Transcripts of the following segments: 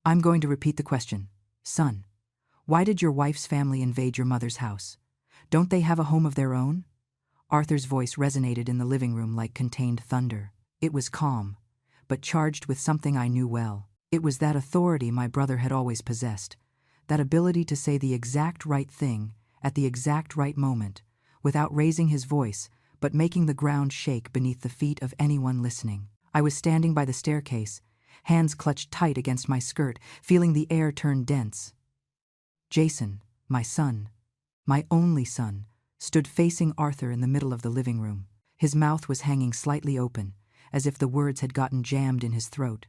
I'm going to repeat the question. Son, why did your wife's family invade your mother's house? Don't they have a home of their own? Arthur's voice resonated in the living room like contained thunder. It was calm, but charged with something I knew well. It was that authority my brother had always possessed, that ability to say the exact right thing at the exact right moment, without raising his voice, but making the ground shake beneath the feet of anyone listening. I was standing by the staircase, hands clutched tight against my skirt, feeling the air turn dense. Jason, my son, my only son, stood facing Arthur in the middle of the living room. His mouth was hanging slightly open, as if the words had gotten jammed in his throat.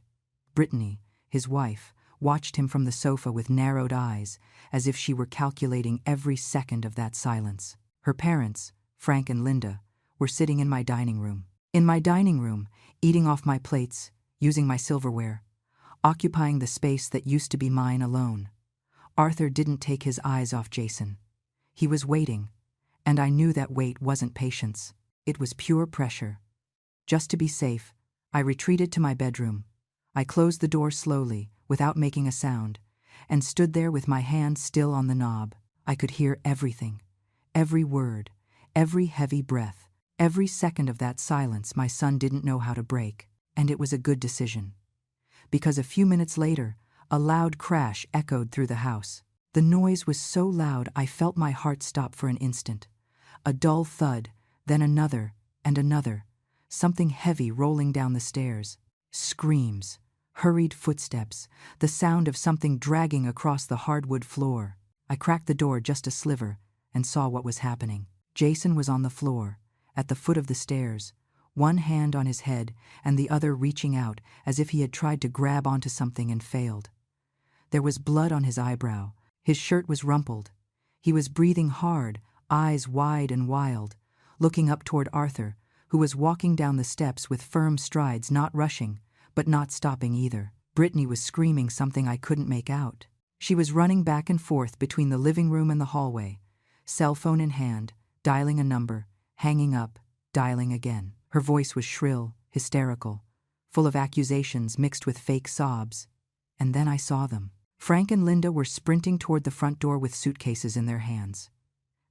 Brittany, his wife, watched him from the sofa with narrowed eyes, as if she were calculating every second of that silence. Her parents, Frank and Linda, were sitting in my dining room. In my dining room, eating off my plates, using my silverware, occupying the space that used to be mine alone. Arthur didn't take his eyes off Jason. He was waiting, and I knew that wait wasn't patience. It was pure pressure. Just to be safe, I retreated to my bedroom. I closed the door slowly, without making a sound, and stood there with my hand still on the knob. I could hear everything, every word, every heavy breath, every second of that silence my son didn't know how to break, and it was a good decision. Because a few minutes later, a loud crash echoed through the house. The noise was so loud I felt my heart stop for an instant. A dull thud, then another and another, something heavy rolling down the stairs. Screams, hurried footsteps, the sound of something dragging across the hardwood floor. I cracked the door just a sliver and saw what was happening. Jason was on the floor, at the foot of the stairs, one hand on his head and the other reaching out as if he had tried to grab onto something and failed. There was blood on his eyebrow. His shirt was rumpled. He was breathing hard, eyes wide and wild, looking up toward Arthur, who was walking down the steps with firm strides, not rushing, but not stopping either. Brittany was screaming something I couldn't make out. She was running back and forth between the living room and the hallway, cell phone in hand, dialing a number, hanging up, dialing again. Her voice was shrill, hysterical, full of accusations mixed with fake sobs. And then I saw them. Frank and Linda were sprinting toward the front door with suitcases in their hands.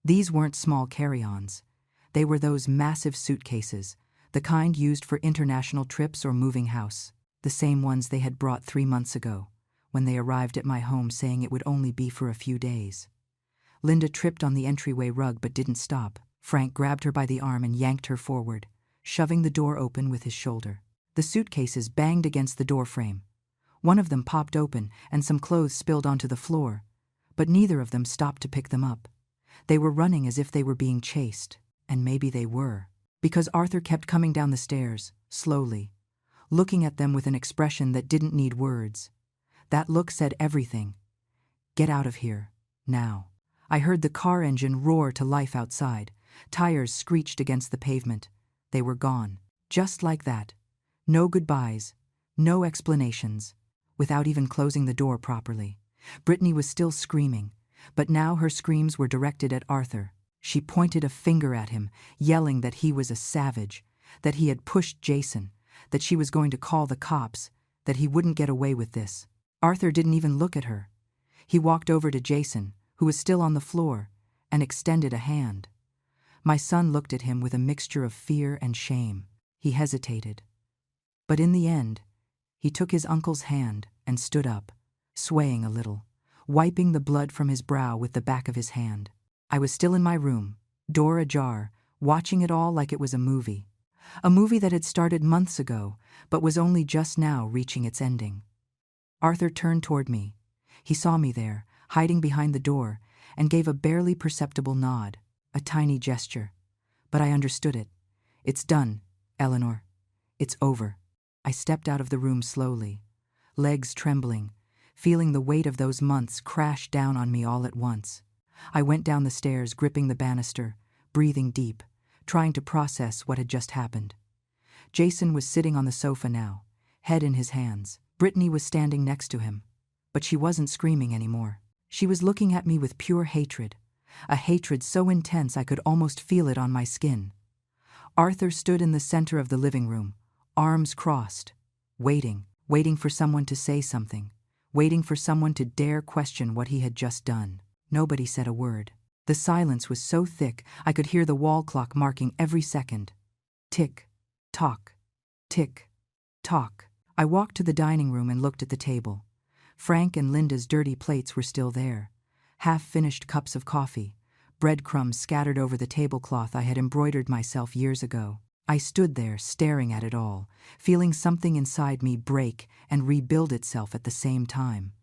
These weren't small carry-ons. They were those massive suitcases, the kind used for international trips or moving house, the same ones they had brought 3 months ago, when they arrived at my home saying it would only be for a few days. Linda tripped on the entryway rug but didn't stop. Frank grabbed her by the arm and yanked her forward, shoving the door open with his shoulder. The suitcases banged against the door frame. One of them popped open and some clothes spilled onto the floor, but neither of them stopped to pick them up. They were running as if they were being chased, and maybe they were, because Arthur kept coming down the stairs, slowly, looking at them with an expression that didn't need words. That look said everything. Get out of here, now. I heard the car engine roar to life outside. Tires screeched against the pavement. They were gone. Just like that. No goodbyes, no explanations, without even closing the door properly. Brittany was still screaming, but now her screams were directed at Arthur. She pointed a finger at him, yelling that he was a savage, that he had pushed Jason, that she was going to call the cops, that he wouldn't get away with this. Arthur didn't even look at her. He walked over to Jason, who was still on the floor, and extended a hand. My son looked at him with a mixture of fear and shame. He hesitated. But in the end, he took his uncle's hand and stood up, swaying a little, wiping the blood from his brow with the back of his hand. I was still in my room, door ajar, watching it all like it was a movie. A movie that had started months ago, but was only just now reaching its ending. Arthur turned toward me. He saw me there, hiding behind the door, and gave a barely perceptible nod, a tiny gesture. But I understood it. It's done, Eleanor. It's over. I stepped out of the room slowly, legs trembling, feeling the weight of those months crash down on me all at once. I went down the stairs, gripping the banister, breathing deep, trying to process what had just happened. Jason was sitting on the sofa now, head in his hands. Brittany was standing next to him, but she wasn't screaming anymore. She was looking at me with pure hatred, a hatred so intense I could almost feel it on my skin. Arthur stood in the center of the living room, arms crossed, waiting for someone to say something, waiting for someone to dare question what he had just done. Nobody said a word. The silence was so thick I could hear the wall clock marking every second. Tick, tock, tick, tock. I walked to the dining room and looked at the table. Frank and Linda's dirty plates were still there. Half-finished cups of coffee, breadcrumbs scattered over the tablecloth I had embroidered myself years ago. I stood there, staring at it all, feeling something inside me break and rebuild itself at the same time.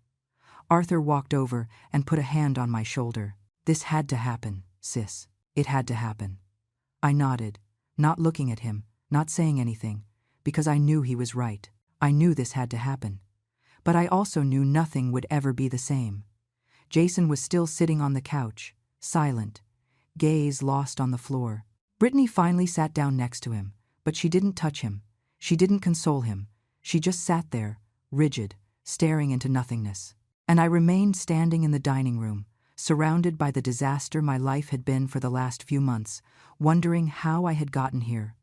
Arthur walked over and put a hand on my shoulder. "This had to happen, sis. It had to happen." I nodded, not looking at him, not saying anything, because I knew he was right. I knew this had to happen. But I also knew nothing would ever be the same. Jason was still sitting on the couch, silent, gaze lost on the floor. Brittany finally sat down next to him, but she didn't touch him. She didn't console him. She just sat there, rigid, staring into nothingness. And I remained standing in the dining room, surrounded by the disaster my life had been for the last few months, wondering how I had gotten here,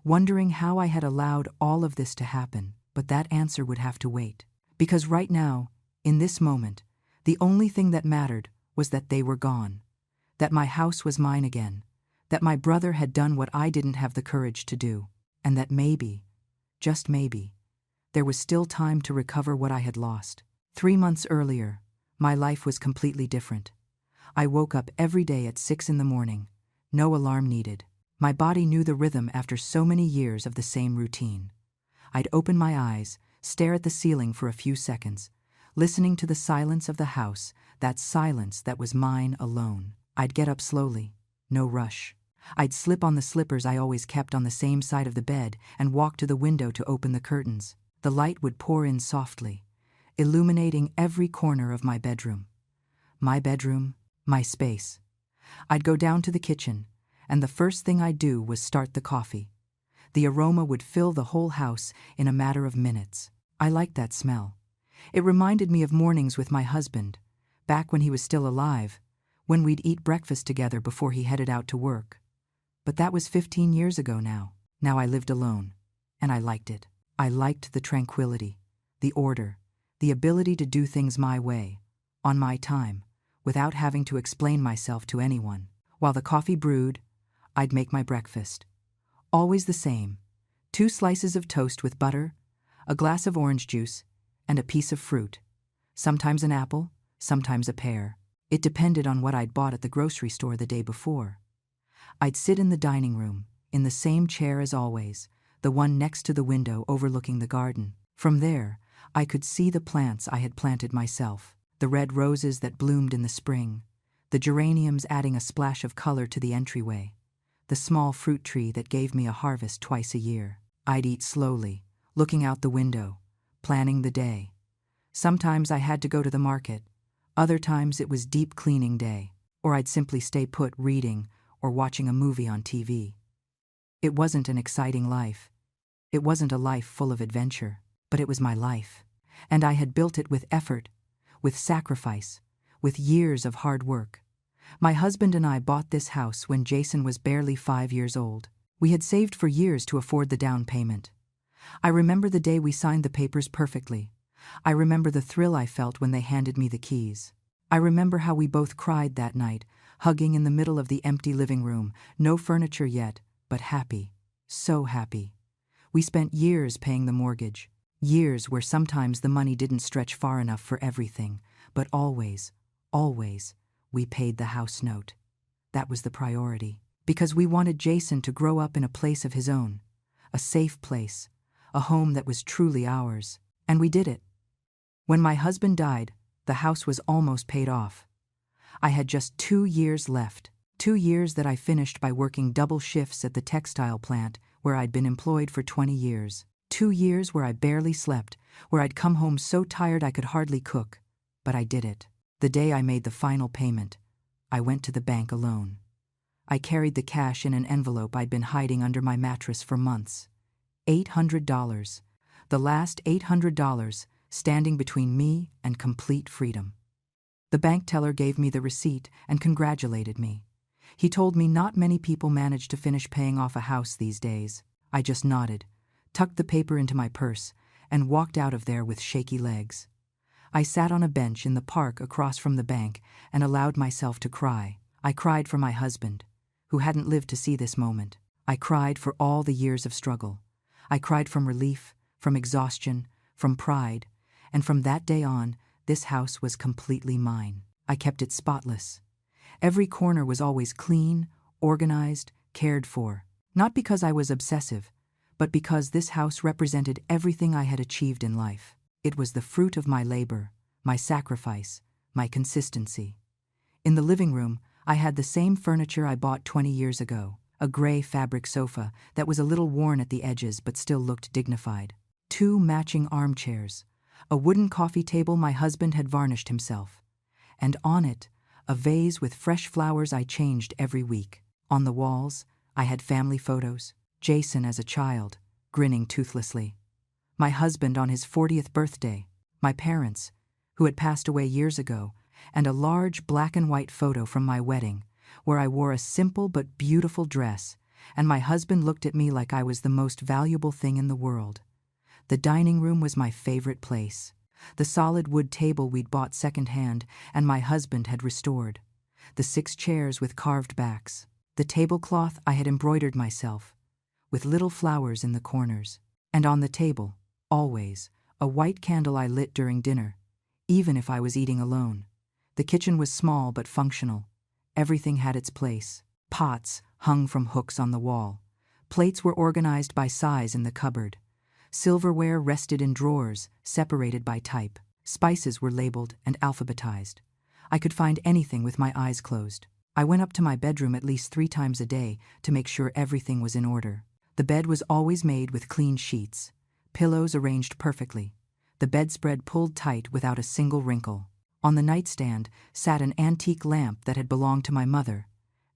wondering how I had allowed all of this to happen. But that answer would have to wait. Because right now, in this moment, the only thing that mattered was that they were gone, that my house was mine again, that my brother had done what I didn't have the courage to do, and that maybe, just maybe, there was still time to recover what I had lost. 3 months earlier, my life was completely different. I woke up every day at 6 in the morning, no alarm needed. My body knew the rhythm after so many years of the same routine. I'd open my eyes, stare at the ceiling for a few seconds, listening to the silence of the house, that silence that was mine alone. I'd get up slowly, no rush. I'd slip on the slippers I always kept on the same side of the bed and walk to the window to open the curtains. The light would pour in softly, illuminating every corner of my bedroom. My bedroom, my space. I'd go down to the kitchen, and the first thing I'd do was start the coffee. The aroma would fill the whole house in a matter of minutes. I liked that smell. It reminded me of mornings with my husband, back when he was still alive, when we'd eat breakfast together before he headed out to work. But that was 15 years ago now. Now I lived alone, and I liked it. I liked the tranquility, the order, the ability to do things my way, on my time, without having to explain myself to anyone. While the coffee brewed, I'd make my breakfast. Always the same: 2 slices of toast with butter, a glass of orange juice, and a piece of fruit. Sometimes an apple, sometimes a pear. It depended on what I'd bought at the grocery store the day before. I'd sit in the dining room, in the same chair as always, the one next to the window overlooking the garden. From there, I could see the plants I had planted myself, the red roses that bloomed in the spring, the geraniums adding a splash of color to the entryway, the small fruit tree that gave me a harvest twice a year. I'd eat slowly, looking out the window, planning the day. Sometimes I had to go to the market. Other times it was deep cleaning day, or I'd simply stay put reading or watching a movie on TV. It wasn't an exciting life. It wasn't a life full of adventure, but it was my life. And I had built it with effort, with sacrifice, with years of hard work. My husband and I bought this house when Jason was barely 5 years old. We had saved for years to afford the down payment. I remember the day we signed the papers perfectly. I remember the thrill I felt when they handed me the keys. I remember how we both cried that night, hugging in the middle of the empty living room, no furniture yet, but happy, so happy. We spent years paying the mortgage, years where sometimes the money didn't stretch far enough for everything, but always, always, we paid the house note. That was the priority, because we wanted Jason to grow up in a place of his own, a safe place, a home that was truly ours. And we did it. When my husband died, the house was almost paid off. I had just 2 years left, 2 years that I finished by working double shifts at the textile plant where I'd been employed for 20 years. 2 years where I barely slept, where I'd come home so tired I could hardly cook. But I did it. The day I made the final payment, I went to the bank alone. I carried the cash in an envelope I'd been hiding under my mattress for months. $800. The last $800 standing between me and complete freedom. The bank teller gave me the receipt and congratulated me. He told me not many people manage to finish paying off a house these days. I just nodded, tucked the paper into my purse, and walked out of there with shaky legs. I sat on a bench in the park across from the bank and allowed myself to cry. I cried for my husband, who hadn't lived to see this moment. I cried for all the years of struggle. I cried from relief, from exhaustion, from pride, and from that day on, this house was completely mine. I kept it spotless. Every corner was always clean, organized, cared for. Not because I was obsessive, but because this house represented everything I had achieved in life. It was the fruit of my labor, my sacrifice, my consistency. In the living room, I had the same furniture I bought 20 years ago, a gray fabric sofa that was a little worn at the edges but still looked dignified. 2 matching armchairs, a wooden coffee table my husband had varnished himself, and on it, a vase with fresh flowers I changed every week. On the walls, I had family photos, Jason as a child, grinning toothlessly, my husband on his 40th birthday, my parents, who had passed away years ago, and a large black and white photo from my wedding, where I wore a simple but beautiful dress, and my husband looked at me like I was the most valuable thing in the world. The dining room was my favorite place. The solid wood table we'd bought secondhand and my husband had restored. The 6 chairs with carved backs. The tablecloth I had embroidered myself, with little flowers in the corners. And on the table, always, a white candle I lit during dinner, even if I was eating alone. The kitchen was small but functional. Everything had its place. Pots hung from hooks on the wall. Plates were organized by size in the cupboard. Silverware rested in drawers, separated by type. Spices were labeled and alphabetized. I could find anything with my eyes closed. I went up to my bedroom at least 3 times a day to make sure everything was in order. The bed was always made with clean sheets, pillows arranged perfectly, the bedspread pulled tight without a single wrinkle. On the nightstand sat an antique lamp that had belonged to my mother,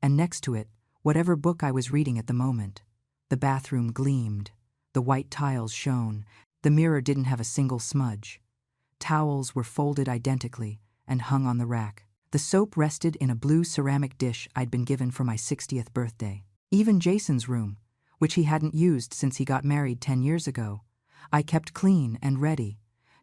and next to it, whatever book I was reading at the moment. The bathroom gleamed. The white tiles shone. The mirror didn't have a single smudge. Towels were folded identically and hung on the rack. The soap rested in a blue ceramic dish I'd been given for my 60th birthday. Even Jason's room, which he hadn't used since he got married 10 years ago, I kept clean and ready,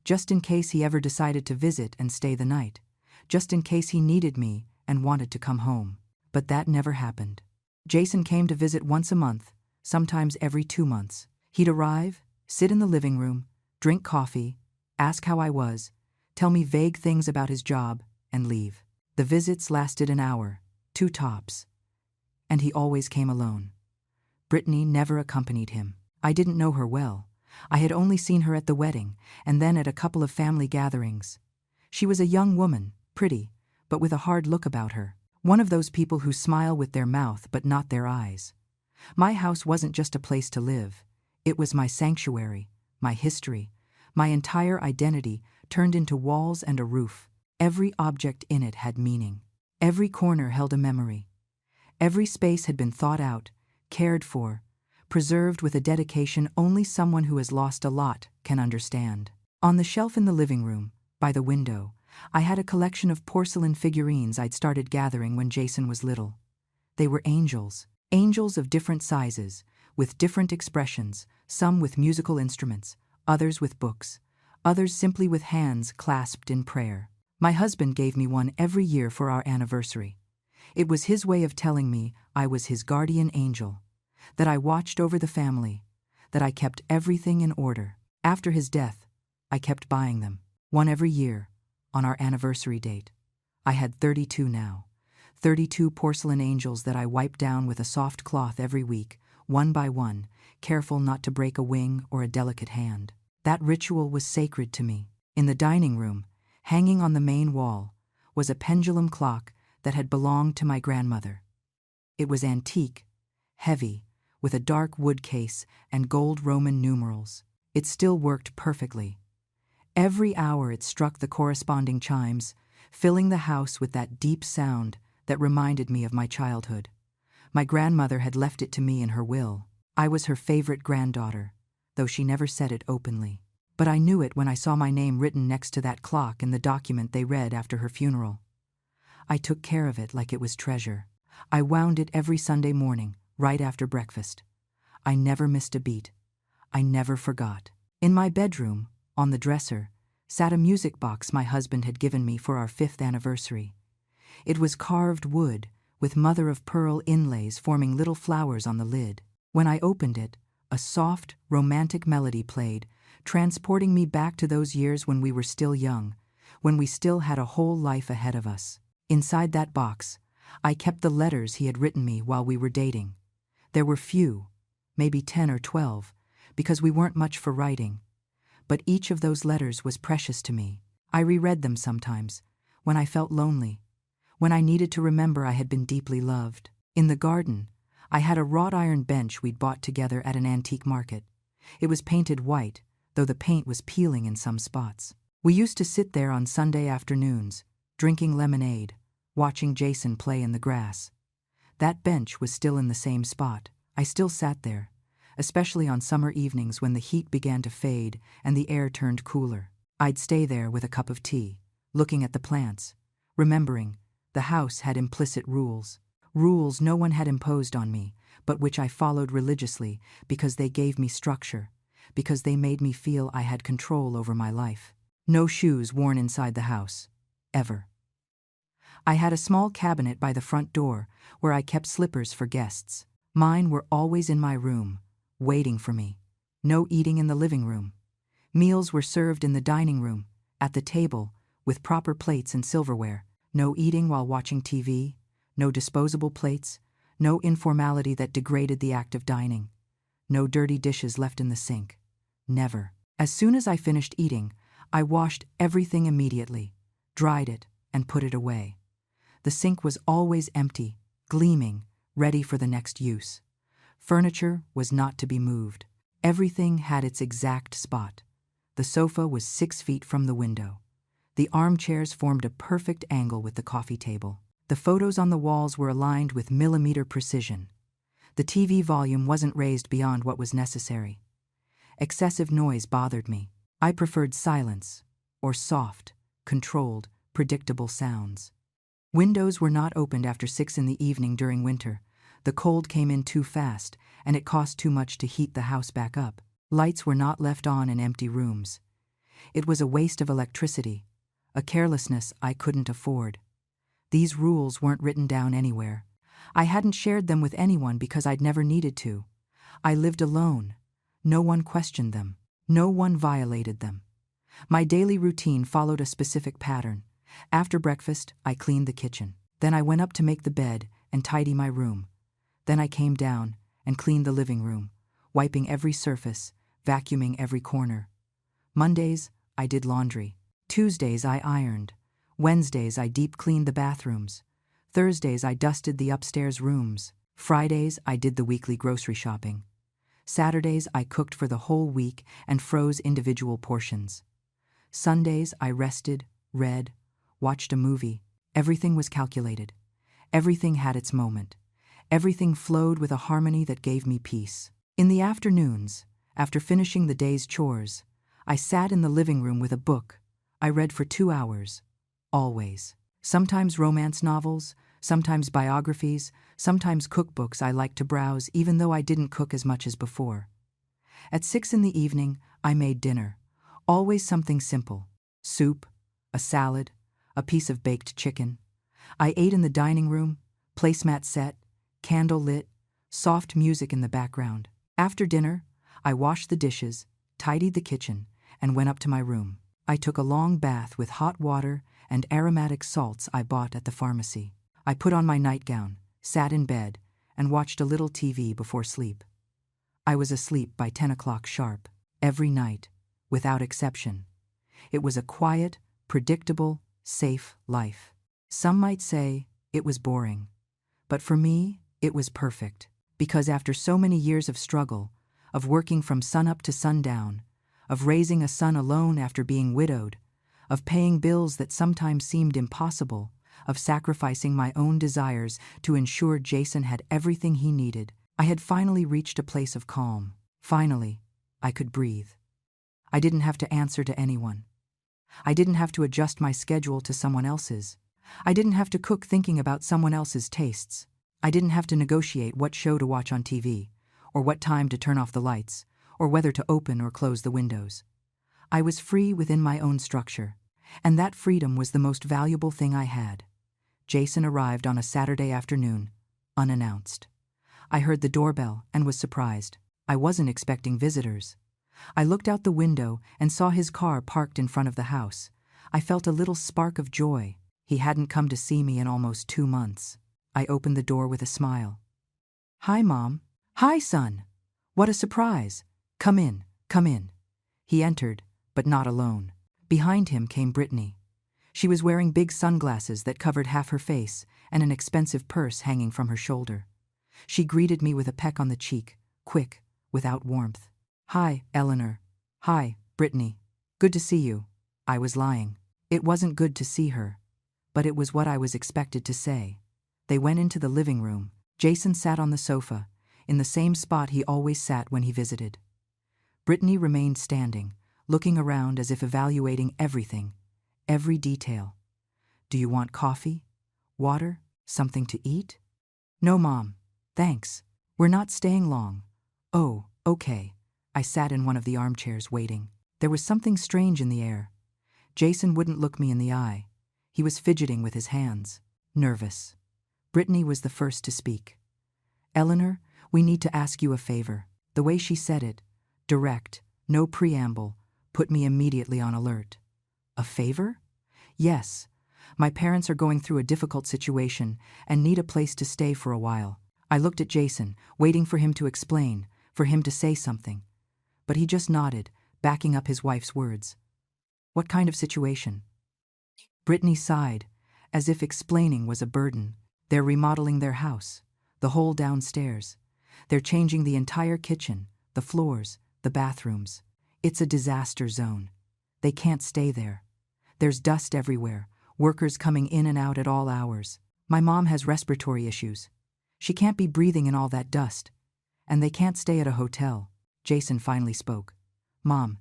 just in case he ever decided to visit and stay the night, just in case he needed me and wanted to come home. But that never happened. Jason came to visit once a month, sometimes every 2 months. He'd arrive, sit in the living room, drink coffee, ask how I was, tell me vague things about his job, and leave. The visits lasted an hour, 2 tops. And he always came alone. Brittany never accompanied him. I didn't know her well. I had only seen her at the wedding, and then at a couple of family gatherings. She was a young woman, pretty, but with a hard look about her. One of those people who smile with their mouth but not their eyes. My house wasn't just a place to live. It was my sanctuary, my history, my entire identity turned into walls and a roof. Every object in it had meaning. Every corner held a memory. Every space had been thought out, cared for, preserved with a dedication only someone who has lost a lot can understand. On the shelf in the living room, by the window, I had a collection of porcelain figurines I'd started gathering when Jason was little. They were angels of different sizes, with different expressions, some with musical instruments, others with books, others simply with hands clasped in prayer. My husband gave me one every year for our anniversary. It was his way of telling me I was his guardian angel, that I watched over the family, that I kept everything in order. After his death, I kept buying them, one every year, on our anniversary date. I had 32 now, 32 porcelain angels that I wiped down with a soft cloth every week, one by one, careful not to break a wing or a delicate hand. That ritual was sacred to me. In the dining room, hanging on the main wall, was a pendulum clock that had belonged to my grandmother. It was antique, heavy, with a dark wood case and gold Roman numerals. It still worked perfectly. Every hour it struck the corresponding chimes, filling the house with that deep sound that reminded me of my childhood. My grandmother had left it to me in her will. I was her favorite granddaughter, though she never said it openly. But I knew it when I saw my name written next to that clock in the document they read after her funeral. I took care of it like it was treasure. I wound it every Sunday morning, right after breakfast. I never missed a beat. I never forgot. In my bedroom, on the dresser, sat a music box my husband had given me for our 5th anniversary. It was carved wood, with mother-of-pearl inlays forming little flowers on the lid. When I opened it, a soft, romantic melody played, transporting me back to those years when we were still young, when we still had a whole life ahead of us. Inside that box, I kept the letters he had written me while we were dating. There were few, maybe 10 or 12, because we weren't much for writing. But each of those letters was precious to me. I reread them sometimes, when I felt lonely, when I needed to remember I had been deeply loved. In the garden, I had a wrought iron bench we'd bought together at an antique market. It was painted white, though the paint was peeling in some spots. We used to sit there on Sunday afternoons, drinking lemonade, watching Jason play in the grass. That bench was still in the same spot. I still sat there, especially on summer evenings when the heat began to fade and the air turned cooler. I'd stay there with a cup of tea, looking at the plants, remembering the house had implicit rules. Rules no one had imposed on me, but which I followed religiously because they gave me structure, because they made me feel I had control over my life. No shoes worn inside the house, ever. I had a small cabinet by the front door where I kept slippers for guests. Mine were always in my room, waiting for me. No eating in the living room. Meals were served in the dining room, at the table, with proper plates and silverware. No eating while watching TV, no disposable plates, no informality that degraded the act of dining. No dirty dishes left in the sink. Never. As soon as I finished eating, I washed everything immediately, dried it, and put it away. The sink was always empty, gleaming, ready for the next use. Furniture was not to be moved. Everything had its exact spot. The sofa was 6 feet from the window. The armchairs formed a perfect angle with the coffee table. The photos on the walls were aligned with millimeter precision. The TV volume wasn't raised beyond what was necessary. Excessive noise bothered me. I preferred silence, or soft, controlled, predictable sounds. Windows were not opened after 6 in the evening during winter. The cold came in too fast, and it cost too much to heat the house back up. Lights were not left on in empty rooms. It was a waste of electricity, a carelessness I couldn't afford. These rules weren't written down anywhere. I hadn't shared them with anyone because I'd never needed to. I lived alone. No one questioned them. No one violated them. My daily routine followed a specific pattern. After breakfast, I cleaned the kitchen. Then I went up to make the bed and tidy my room. Then I came down and cleaned the living room, wiping every surface, vacuuming every corner. Mondays, I did laundry. Tuesdays, I ironed. Wednesdays, I deep cleaned the bathrooms. Thursdays, I dusted the upstairs rooms. Fridays, I did the weekly grocery shopping. Saturdays, I cooked for the whole week and froze individual portions. Sundays, I rested, read, watched a movie. Everything was calculated. Everything had its moment. Everything flowed with a harmony that gave me peace. In the afternoons, after finishing the day's chores, I sat in the living room with a book. I read for 2 hours. Always. Sometimes romance novels, sometimes biographies, sometimes cookbooks I liked to browse even though I didn't cook as much as before. At 6 in the evening, I made dinner. Always something simple. Soup, a salad, a piece of baked chicken. I ate in the dining room, placemat set, candle lit, soft music in the background. After dinner, I washed the dishes, tidied the kitchen, and went up to my room. I took a long bath with hot water and aromatic salts I bought at the pharmacy. I put on my nightgown, sat in bed, and watched a little TV before sleep. I was asleep by 10 o'clock sharp, every night, without exception. It was a quiet, predictable, safe life. Some might say it was boring, but for me, it was perfect, because after so many years of struggle, of working from sunup to sundown, of raising a son alone after being widowed, of paying bills that sometimes seemed impossible, of sacrificing my own desires to ensure Jason had everything he needed, I had finally reached a place of calm. Finally, I could breathe. I didn't have to answer to anyone. I didn't have to adjust my schedule to someone else's. I didn't have to cook thinking about someone else's tastes. I didn't have to negotiate what show to watch on TV, or what time to turn off the lights, or whether to open or close the windows. I was free within my own structure, and that freedom was the most valuable thing I had. Jason arrived on a Saturday afternoon, unannounced. I heard the doorbell and was surprised. I wasn't expecting visitors. I looked out the window and saw his car parked in front of the house. I felt a little spark of joy. He hadn't come to see me in almost 2 months. I opened the door with a smile. "Hi, Mom." "Hi, son. What a surprise. Come in, come in." He entered, but not alone. Behind him came Brittany. She was wearing big sunglasses that covered half her face and an expensive purse hanging from her shoulder. She greeted me with a peck on the cheek, quick, without warmth. "Hi, Eleanor." "Hi, Brittany. Good to see you." I was lying. It wasn't good to see her, but it was what I was expected to say. They went into the living room. Jason sat on the sofa, in the same spot he always sat when he visited. Brittany remained standing, looking around as if evaluating everything, every detail. "Do you want coffee? Water? Something to eat?" "No, Mom. Thanks. We're not staying long." "Oh, okay." I sat in one of the armchairs waiting. There was something strange in the air. Jason wouldn't look me in the eye. He was fidgeting with his hands, nervous. Brittany was the first to speak. "Eleanor, we need to ask you a favor." The way she said it, direct, no preamble, put me immediately on alert. "A favor?" "Yes. My parents are going through a difficult situation and need a place to stay for a while." I looked at Jason, waiting for him to explain, for him to say something. But he just nodded, backing up his wife's words. "What kind of situation?" Brittany sighed, as if explaining was a burden. "They're remodeling their house, the whole downstairs. They're changing the entire kitchen, the floors, the bathrooms. It's a disaster zone. They can't stay there. There's dust everywhere, workers coming in and out at all hours. My mom has respiratory issues. She can't be breathing in all that dust. And they can't stay at a hotel." Jason finally spoke. "Mom,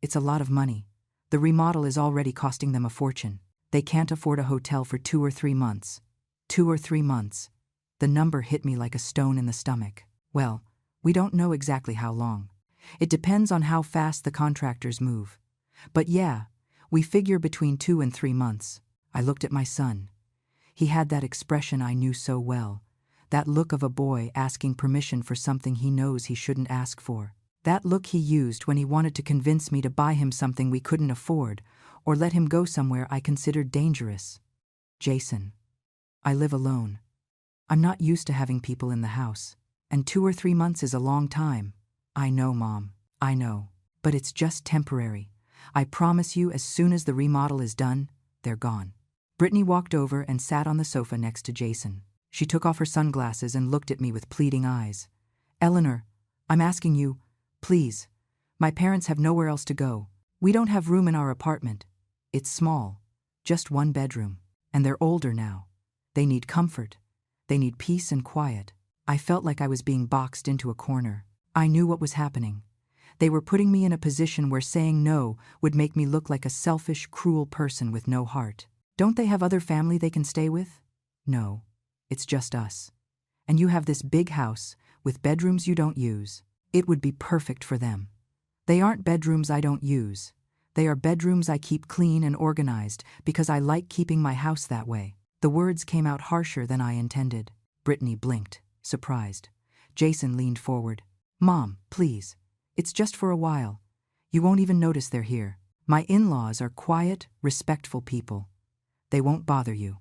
it's a lot of money. The remodel is already costing them a fortune. They can't afford a hotel for 2 or 3 months. 2 or 3 months. The number hit me like a stone in the stomach. Well, we don't know exactly how long. It depends on how fast the contractors move. But yeah, we figure between 2 and 3 months. I looked at my son. He had that expression I knew so well. That look of a boy asking permission for something he knows he shouldn't ask for. That look he used when he wanted to convince me to buy him something we couldn't afford, or let him go somewhere I considered dangerous. "Jason, I live alone. I'm not used to having people in the house. And 2 or 3 months is a long time." "I know, Mom. I know. But it's just temporary. I promise you, as soon as the remodel is done, they're gone." Brittany walked over and sat on the sofa next to Jason. She took off her sunglasses and looked at me with pleading eyes. "Eleanor, I'm asking you, please. My parents have nowhere else to go. We don't have room in our apartment. It's small, just 1 bedroom. And they're older now. They need comfort. They need peace and quiet." I felt like I was being boxed into a corner. I knew what was happening. They were putting me in a position where saying no would make me look like a selfish, cruel person with no heart. "Don't they have other family they can stay with?" "No. It's just us. And you have this big house with bedrooms you don't use. It would be perfect for them." "They aren't bedrooms I don't use. They are bedrooms I keep clean and organized because I like keeping my house that way." The words came out harsher than I intended. Brittany blinked, surprised. Jason leaned forward. "Mom, please. It's just for a while. You won't even notice they're here. My in-laws are quiet, respectful people. They won't bother you."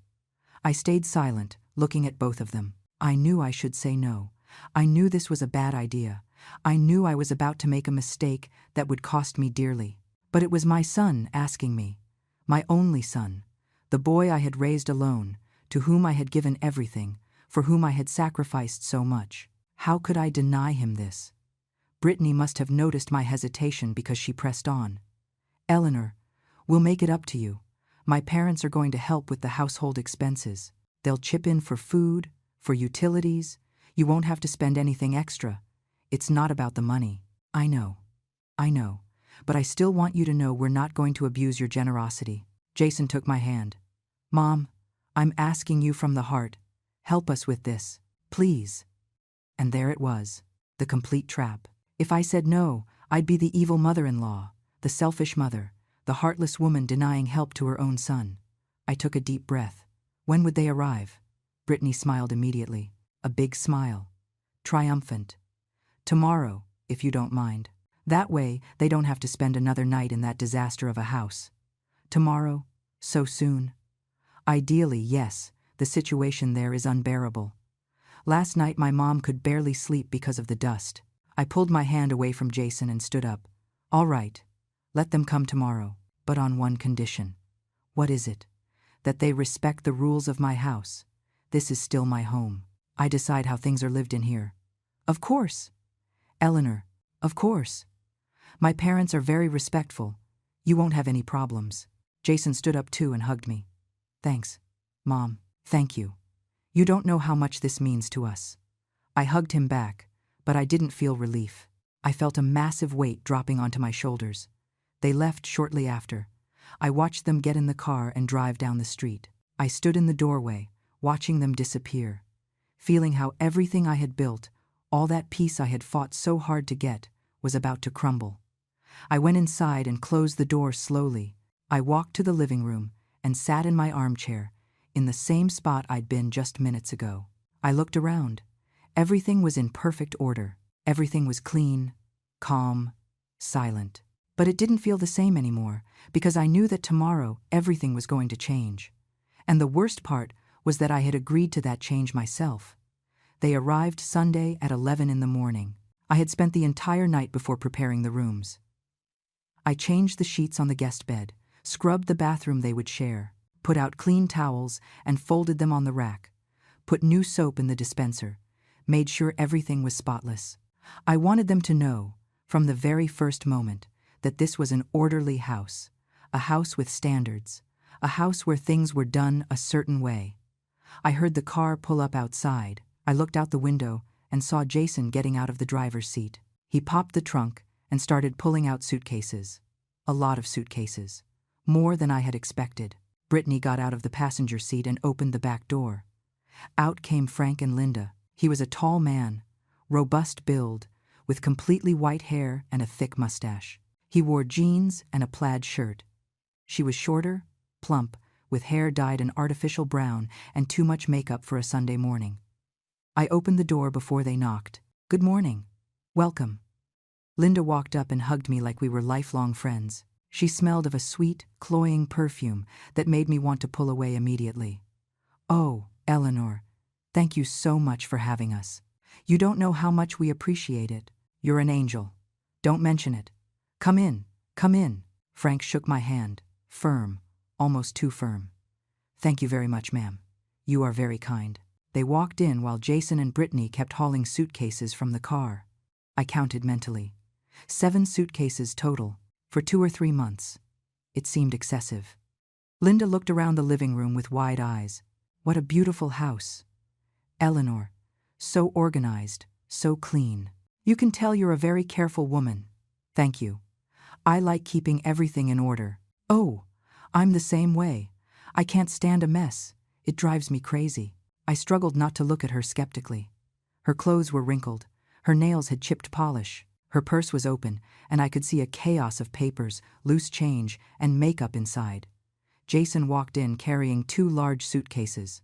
I stayed silent, looking at both of them. I knew I should say no. I knew this was a bad idea. I knew I was about to make a mistake that would cost me dearly. But it was my son asking me. My only son. The boy I had raised alone, to whom I had given everything, for whom I had sacrificed so much. How could I deny him this? Brittany must have noticed my hesitation because she pressed on. "Eleanor, we'll make it up to you. My parents are going to help with the household expenses. They'll chip in for food, for utilities. You won't have to spend anything extra. It's not about the money." I know. But I still want you to know we're not going to abuse your generosity." Jason took my hand. "Mom, I'm asking you from the heart. Help us with this, please." And there it was, the complete trap. If I said no, I'd be the evil mother-in-law, The selfish mother, the heartless woman denying help to her own son. I took a deep breath. When would they arrive? Brittany smiled immediately. A big smile. Triumphant. Tomorrow, if you don't mind. That way, they don't have to spend another night in that disaster of a house. Tomorrow? So soon? Ideally, yes. The situation there is unbearable. Last night my mom could barely sleep because of the dust. I pulled my hand away from Jason and stood up. All right. Let them come tomorrow, but on one condition. What is it? That they respect the rules of my house. This is still my home. I decide how things are lived in here. Of course. Eleanor, of course. My parents are very respectful. You won't have any problems. Jason stood up too and hugged me. Thanks, Mom. Thank you. You don't know how much this means to us. I hugged him back, but I didn't feel relief. I felt a massive weight dropping onto my shoulders. They left shortly after. I watched them get in the car and drive down the street. I stood in the doorway, watching them disappear, feeling how everything I had built, all that peace I had fought so hard to get, was about to crumble. I went inside and closed the door slowly. I walked to the living room and sat in my armchair, in the same spot I'd been just minutes ago. I looked around. Everything was in perfect order. Everything was clean, calm, silent. But it didn't feel the same anymore, because I knew that tomorrow everything was going to change. And the worst part was that I had agreed to that change myself. They arrived Sunday at 11 in the morning. I had spent the entire night before preparing the rooms. I changed the sheets on the guest bed, scrubbed the bathroom they would share, put out clean towels and folded them on the rack, put new soap in the dispenser, made sure everything was spotless. I wanted them to know, from the very first moment, that this was an orderly house, a house with standards, a house where things were done a certain way. I heard the car pull up outside. I looked out the window and saw Jason getting out of the driver's seat. He popped the trunk and started pulling out suitcases. A lot of suitcases. More than I had expected. Brittany got out of the passenger seat and opened the back door. Out came Frank and Linda. He was a tall man, robust build, with completely white hair and a thick mustache. He wore jeans and a plaid shirt. She was shorter, plump, with hair dyed an artificial brown and too much makeup for a Sunday morning. I opened the door before they knocked. Good morning. Welcome. Linda walked up and hugged me like we were lifelong friends. She smelled of a sweet, cloying perfume that made me want to pull away immediately. Oh, Eleanor, thank you so much for having us. You don't know how much we appreciate it. You're an angel. Don't mention it. Come in, come in. Frank shook my hand, firm, almost too firm. Thank you very much, ma'am. You are very kind. They walked in while Jason and Brittany kept hauling suitcases from the car. I counted mentally. 7 suitcases total, for 2 or 3 months. It seemed excessive. Linda looked around the living room with wide eyes. What a beautiful house. Eleanor, so organized, so clean. You can tell you're a very careful woman. Thank you. I like keeping everything in order. Oh, I'm the same way. I can't stand a mess. It drives me crazy. I struggled not to look at her skeptically. Her clothes were wrinkled. Her nails had chipped polish. Her purse was open, and I could see a chaos of papers, loose change, and makeup inside. Jason walked in carrying 2 large suitcases.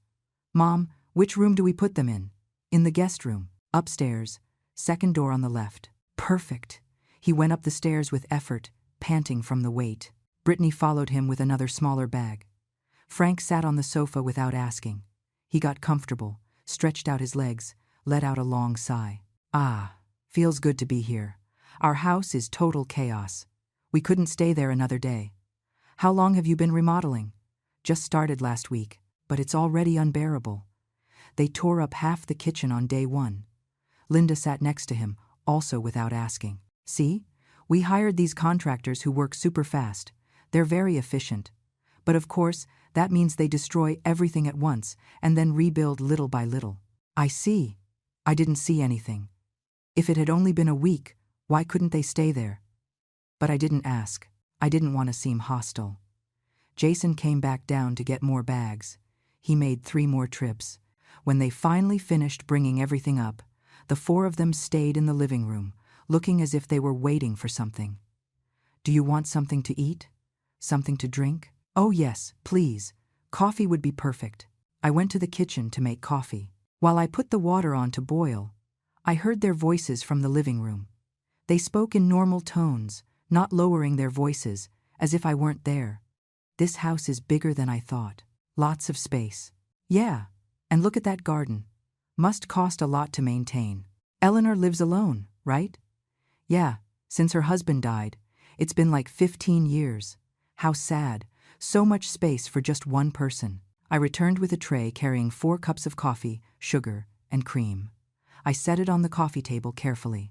Mom, which room do we put them in? In the guest room, upstairs, second door on the left. Perfect. He went up the stairs with effort, panting from the weight. Brittany followed him with another smaller bag. Frank sat on the sofa without asking. He got comfortable, stretched out his legs, let out a long sigh. Ah, feels good to be here. Our house is total chaos. We couldn't stay there another day. How long have you been remodeling? Just started last week, but it's already unbearable. They tore up half the kitchen on day 1. Linda sat next to him, also without asking. See? We hired these contractors who work super fast. They're very efficient. But of course, that means they destroy everything at once and then rebuild little by little. I see. I didn't see anything. If it had only been a week, why couldn't they stay there? But I didn't ask. I didn't want to seem hostile. Jason came back down to get more bags. He made 3 more trips. When they finally finished bringing everything up, the 4 of them stayed in the living room, looking as if they were waiting for something. Do you want something to eat? Something to drink? Oh yes, please. Coffee would be perfect. I went to the kitchen to make coffee. While I put the water on to boil, I heard their voices from the living room. They spoke in normal tones, not lowering their voices, as if I weren't there. This house is bigger than I thought. Lots of space. Yeah, and look at that garden. Must cost a lot to maintain. Eleanor lives alone, right? Yeah, since her husband died. It's been like 15 years. How sad. So much space for just one person. I returned with a tray carrying 4 cups of coffee, sugar, and cream. I set it on the coffee table carefully.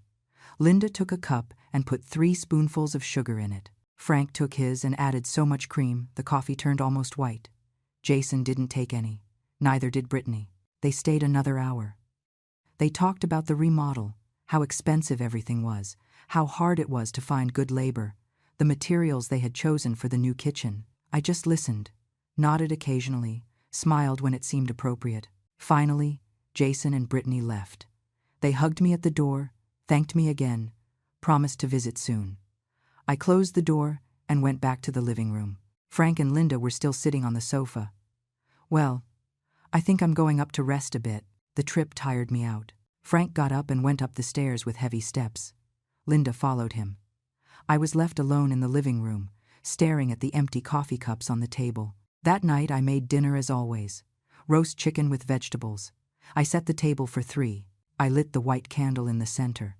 Linda took a cup and put 3 spoonfuls of sugar in it. Frank took his and added so much cream, the coffee turned almost white. Jason didn't take any. Neither did Brittany. They stayed another hour. They talked about the remodel, how expensive everything was, how hard it was to find good labor, the materials they had chosen for the new kitchen. I just listened, nodded occasionally, smiled when it seemed appropriate. Finally, Jason and Brittany left. They hugged me at the door, thanked me again, promised to visit soon. I closed the door and went back to the living room. Frank and Linda were still sitting on the sofa. Well, I think I'm going up to rest a bit. The trip tired me out. Frank got up and went up the stairs with heavy steps. Linda followed him. I was left alone in the living room, staring at the empty coffee cups on the table. That night I made dinner as always. Roast chicken with vegetables. I set the table for 3. I lit the white candle in the center.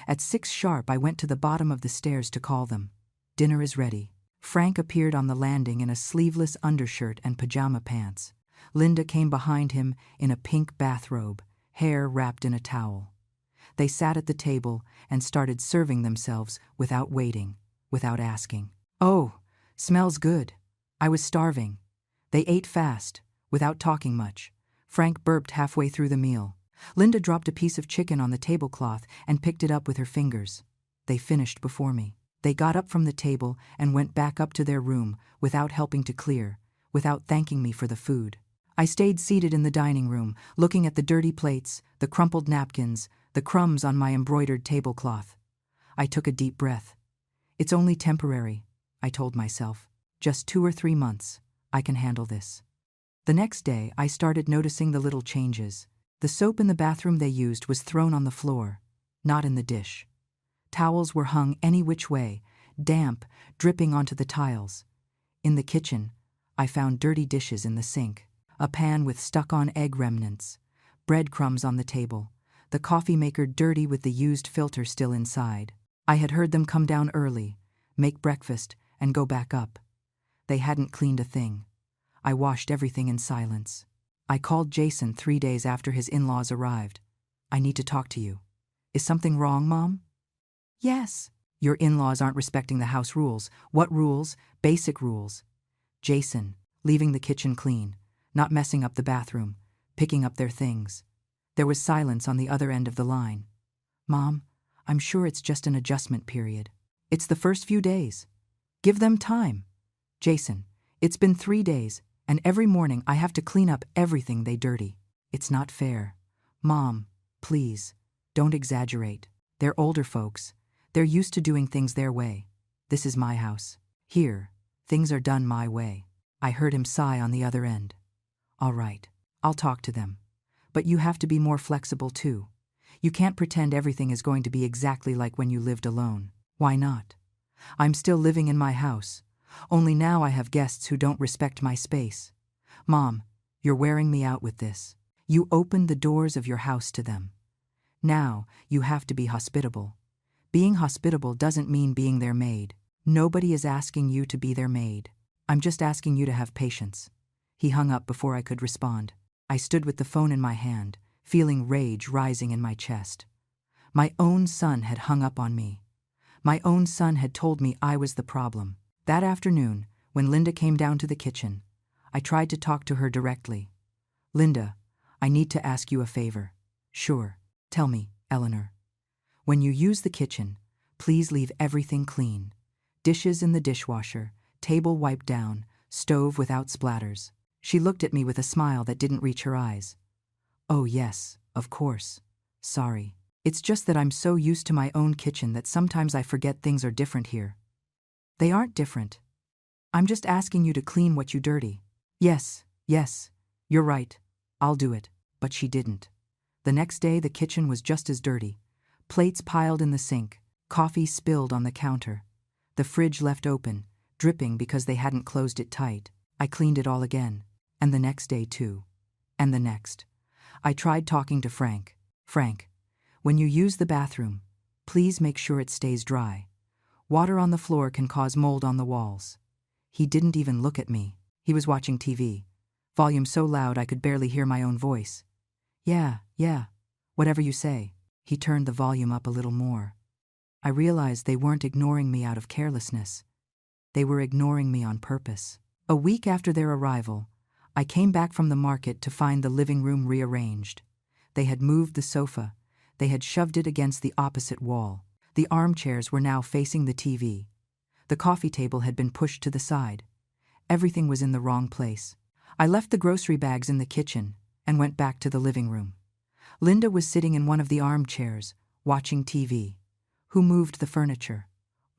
At 6 sharp I went to the bottom of the stairs to call them. Dinner is ready. Frank appeared on the landing in a sleeveless undershirt and pajama pants. Linda came behind him in a pink bathrobe, hair wrapped in a towel. They sat at the table and started serving themselves without waiting, without asking. Oh, smells good. I was starving. They ate fast, without talking much. Frank burped halfway through the meal. Linda dropped a piece of chicken on the tablecloth and picked it up with her fingers. They finished before me. They got up from the table and went back up to their room without helping to clear, without thanking me for the food. I stayed seated in the dining room, looking at the dirty plates, the crumpled napkins, the crumbs on my embroidered tablecloth. I took a deep breath. It's only temporary, I told myself. Just 2 or 3 months. I can handle this. The next day, I started noticing the little changes. The soap in the bathroom they used was thrown on the floor, not in the dish. Towels were hung any which way, damp, dripping onto the tiles. In the kitchen, I found dirty dishes in the sink, a pan with stuck-on egg remnants, breadcrumbs on the table, the coffee maker dirty with the used filter still inside. I had heard them come down early, make breakfast, and go back up. They hadn't cleaned a thing. I washed everything in silence. I called Jason 3 days after his in-laws arrived. I need to talk to you. Is something wrong, Mom? Yes. Your in-laws aren't respecting the house rules. What rules? Basic rules. Jason, leaving the kitchen clean, not messing up the bathroom, picking up their things. There was silence on the other end of the line. Mom, I'm sure it's just an adjustment period. It's the first few days. Give them time. Jason, it's been 3 days, and every morning I have to clean up everything they dirty. It's not fair. Mom, please, don't exaggerate. They're older folks. They're used to doing things their way. This is my house. Here, things are done my way. I heard him sigh on the other end. All right, I'll talk to them. But you have to be more flexible too. You can't pretend everything is going to be exactly like when you lived alone. Why not? I'm still living in my house. Only now I have guests who don't respect my space. Mom, you're wearing me out with this. You opened the doors of your house to them. Now, you have to be hospitable. Being hospitable doesn't mean being their maid. Nobody is asking you to be their maid. I'm just asking you to have patience. He hung up before I could respond. I stood with the phone in my hand, feeling rage rising in my chest. My own son had hung up on me. My own son had told me I was the problem. That afternoon, when Linda came down to the kitchen, I tried to talk to her directly. Linda, I need to ask you a favor. Sure. Tell me, Eleanor. When you use the kitchen, please leave everything clean. Dishes in the dishwasher, table wiped down, stove without splatters. She looked at me with a smile that didn't reach her eyes. Oh yes, of course. Sorry. It's just that I'm so used to my own kitchen that sometimes I forget things are different here. They aren't different. I'm just asking you to clean what you dirty. Yes, you're right. I'll do it. But she didn't. The next day the kitchen was just as dirty. Plates piled in the sink, coffee spilled on the counter. The fridge left open, dripping because they hadn't closed it tight. I cleaned it all again. And the next day too. And the next. I tried talking to Frank. Frank, when you use the bathroom, please make sure it stays dry. Water on the floor can cause mold on the walls. He didn't even look at me. He was watching TV. Volume so loud I could barely hear my own voice. Yeah, whatever you say. He turned the volume up a little more. I realized they weren't ignoring me out of carelessness. They were ignoring me on purpose. A week after their arrival, I came back from the market to find the living room rearranged. They had moved the sofa. They had shoved it against the opposite wall. The armchairs were now facing the TV. The coffee table had been pushed to the side. Everything was in the wrong place. I left the grocery bags in the kitchen and went back to the living room. Linda was sitting in one of the armchairs, watching TV. Who moved the furniture?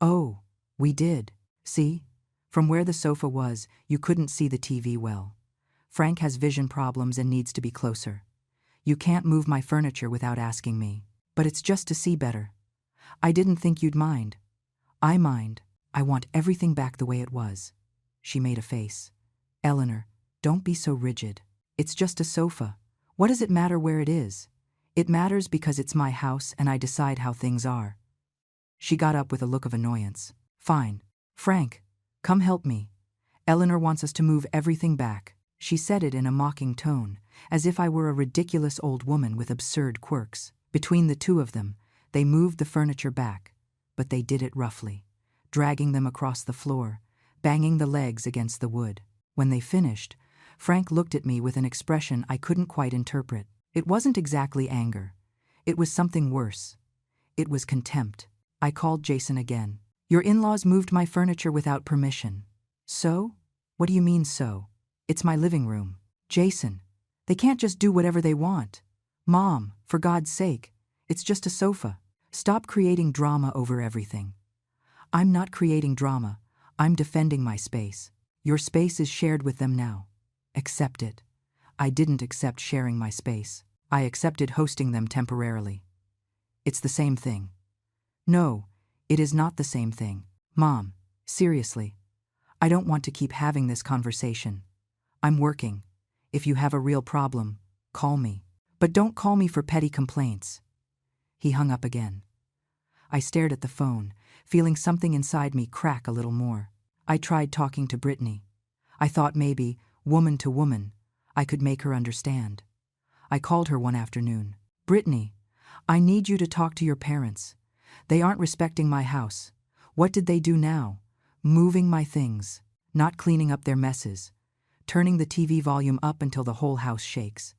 Oh, we did. See? From where the sofa was, you couldn't see the TV well. Frank has vision problems and needs to be closer. You can't move my furniture without asking me. But it's just to see better. I didn't think you'd mind. I mind. I want everything back the way it was. She made a face. Eleanor, don't be so rigid. It's just a sofa. What does it matter where it is? It matters because it's my house and I decide how things are. She got up with a look of annoyance. Fine. Frank, come help me. Eleanor wants us to move everything back. She said it in a mocking tone, as if I were a ridiculous old woman with absurd quirks. Between the two of them, they moved the furniture back, but they did it roughly, dragging them across the floor, banging the legs against the wood. When they finished, Frank looked at me with an expression I couldn't quite interpret. It wasn't exactly anger. It was something worse. It was contempt. I called Jason again. Your in-laws moved my furniture without permission. So? What do you mean so? It's my living room. Jason, they can't just do whatever they want. Mom, for God's sake, it's just a sofa. Stop creating drama over everything. I'm not creating drama. I'm defending my space. Your space is shared with them now. Accept it. I didn't accept sharing my space. I accepted hosting them temporarily. It's the same thing. No, it is not the same thing. Mom, seriously. I don't want to keep having this conversation. I'm working. If you have a real problem, call me. But don't call me for petty complaints. He hung up again. I stared at the phone, feeling something inside me crack a little more. I tried talking to Brittany. I thought maybe, woman to woman, I could make her understand. I called her one afternoon. Brittany, I need you to talk to your parents. They aren't respecting my house. What did they do now? Moving my things, not cleaning up their messes, turning the TV volume up until the whole house shakes.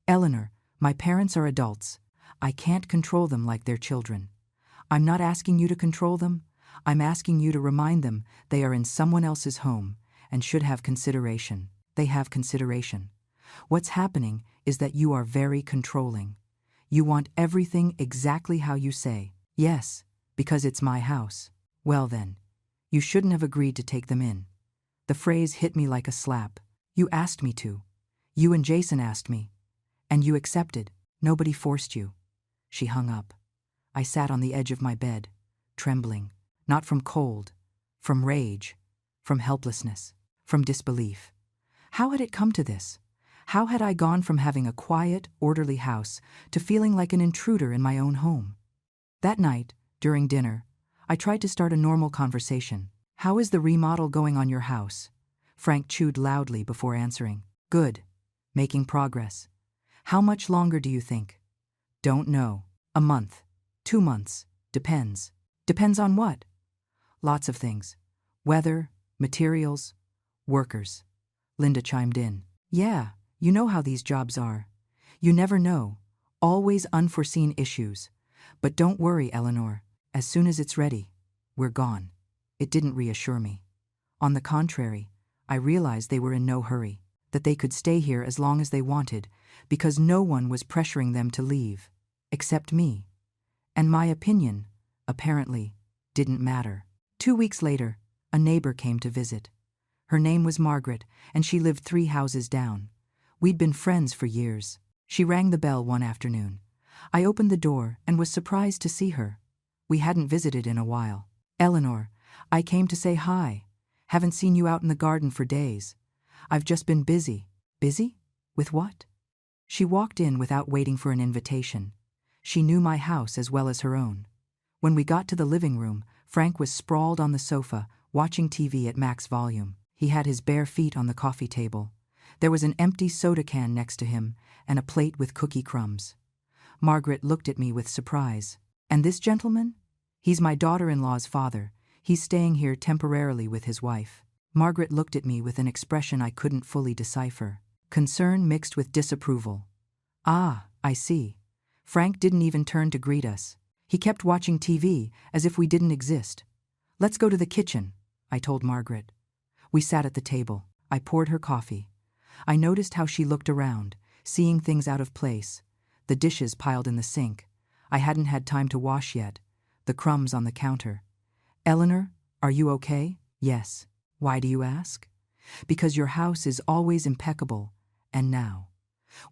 Eleanor, my parents are adults. I can't control them like they're children. I'm not asking you to control them. I'm asking you to remind them they are in someone else's home and should have consideration. They have consideration. What's happening is that you are very controlling. You want everything exactly how you say. Yes, because it's my house. Well then, you shouldn't have agreed to take them in. The phrase hit me like a slap. You asked me to. You and Jason asked me. And you accepted. Nobody forced you. She hung up. I sat on the edge of my bed, trembling, not from cold, from rage, from helplessness, from disbelief. How had it come to this? How had I gone from having a quiet, orderly house to feeling like an intruder in my own home? That night, during dinner, I tried to start a normal conversation. How is the remodel going on your house? Frank chewed loudly before answering. Good. Making progress. How much longer do you think? Don't know. A month. 2 months. Depends. Depends on what? Lots of things. Weather, materials, workers. Linda chimed in. Yeah, you know how these jobs are. You never know. Always unforeseen issues. But don't worry, Eleanor. As soon as it's ready, we're gone. It didn't reassure me. On the contrary, I realized they were in no hurry, that they could stay here as long as they wanted, because no one was pressuring them to leave, except me. And my opinion, apparently, didn't matter. 2 weeks later, A neighbor came to visit. Her name was Margaret, and she lived 3 houses down. We'd been friends for years. She rang the bell one afternoon. I opened the door and was surprised to see her. We hadn't visited in a while. "Eleanor, I came to say hi. Haven't seen you out in the garden for days. I've just been busy." "Busy? With what?" She walked in without waiting for an invitation. She knew my house as well as her own. When we got to the living room, Frank was sprawled on the sofa, watching TV at max volume. He had his bare feet on the coffee table. There was an empty soda can next to him and a plate with cookie crumbs. Margaret looked at me with surprise. "And this gentleman?" "He's my daughter-in-law's father. He's staying here temporarily with his wife." Margaret looked at me with an expression I couldn't fully decipher. Concern mixed with disapproval. "Ah, I see." Frank didn't even turn to greet us. He kept watching TV as if we didn't exist. "Let's go to the kitchen," I told Margaret. We sat at the table. I poured her coffee. I noticed how she looked around, seeing things out of place. The dishes piled in the sink. I hadn't had time to wash yet. The crumbs on the counter. "Eleanor, are you okay?" "Yes." "Why do you ask?" "Because your house is always impeccable. And now.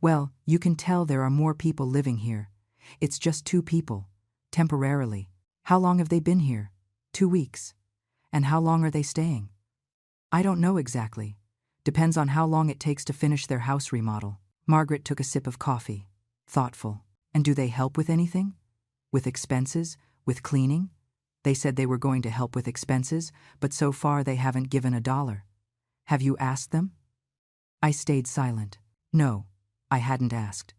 Well, you can tell there are more people living here. It's just 2 people. Temporarily." "How long have they been here?" 2 weeks. "And how long are they staying?" "I don't know exactly. Depends on how long it takes to finish their house remodel." Margaret took a sip of coffee. Thoughtful. "And do they help with anything? With expenses? With cleaning?" "They said they were going to help with expenses, but so far they haven't given $1. Have you asked them?" I stayed silent. No, I hadn't asked.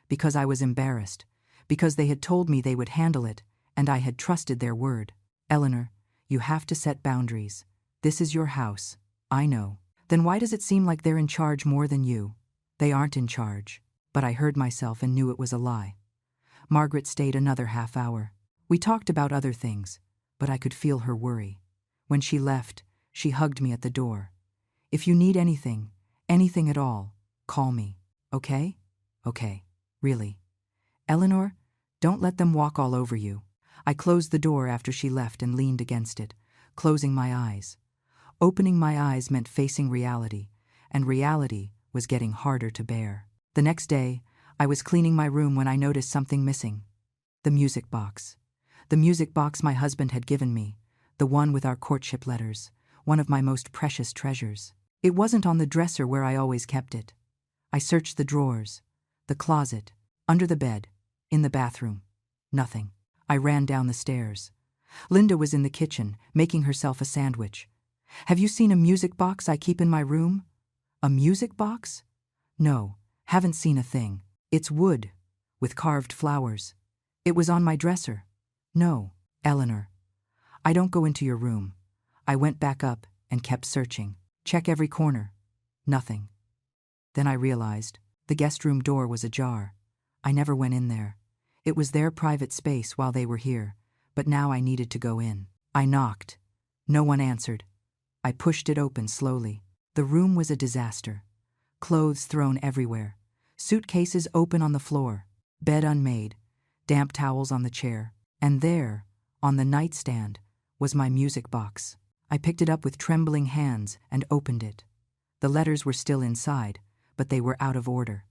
Because I was embarrassed. Because they had told me they would handle it, and I had trusted their word. "Eleanor, you have to set boundaries. This is your house. I know." "Then why does it seem like they're in charge more than you?" "They aren't in charge." But I heard myself and knew it was a lie. Margaret stayed another half hour. We talked about other things, but I could feel her worry. When she left, she hugged me at the door. "If you need anything at all, call me. Okay?" "Okay. Really. Eleanor, don't let them walk all over you." I closed the door after she left and leaned against it, closing my eyes. Opening my eyes meant facing reality, and reality was getting harder to bear. The next day, I was cleaning my room when I noticed something missing. The music box. The music box my husband had given me, the one with our courtship letters, one of my most precious treasures. It wasn't on the dresser where I always kept it. I searched the drawers, the closet, under the bed, in the bathroom. Nothing. I ran down the stairs. Linda was in the kitchen, making herself a sandwich. "Have you seen a music box I keep in my room?" "A music box?" "No, haven't seen a thing. It's wood, with carved flowers. It was on my dresser." "No, Eleanor. I don't go into your room." I went back up and kept searching. Check every corner. Nothing. Then I realized the guest room door was ajar. I never went in there. It was their private space while they were here, but now I needed to go in. I knocked. No one answered. I pushed it open slowly. The room was a disaster. Clothes thrown everywhere. Suitcases open on the floor. Bed unmade. Damp towels on the chair. And there, on the nightstand, was my music box. I picked it up with trembling hands and opened it. The letters were still inside, but they were out of order.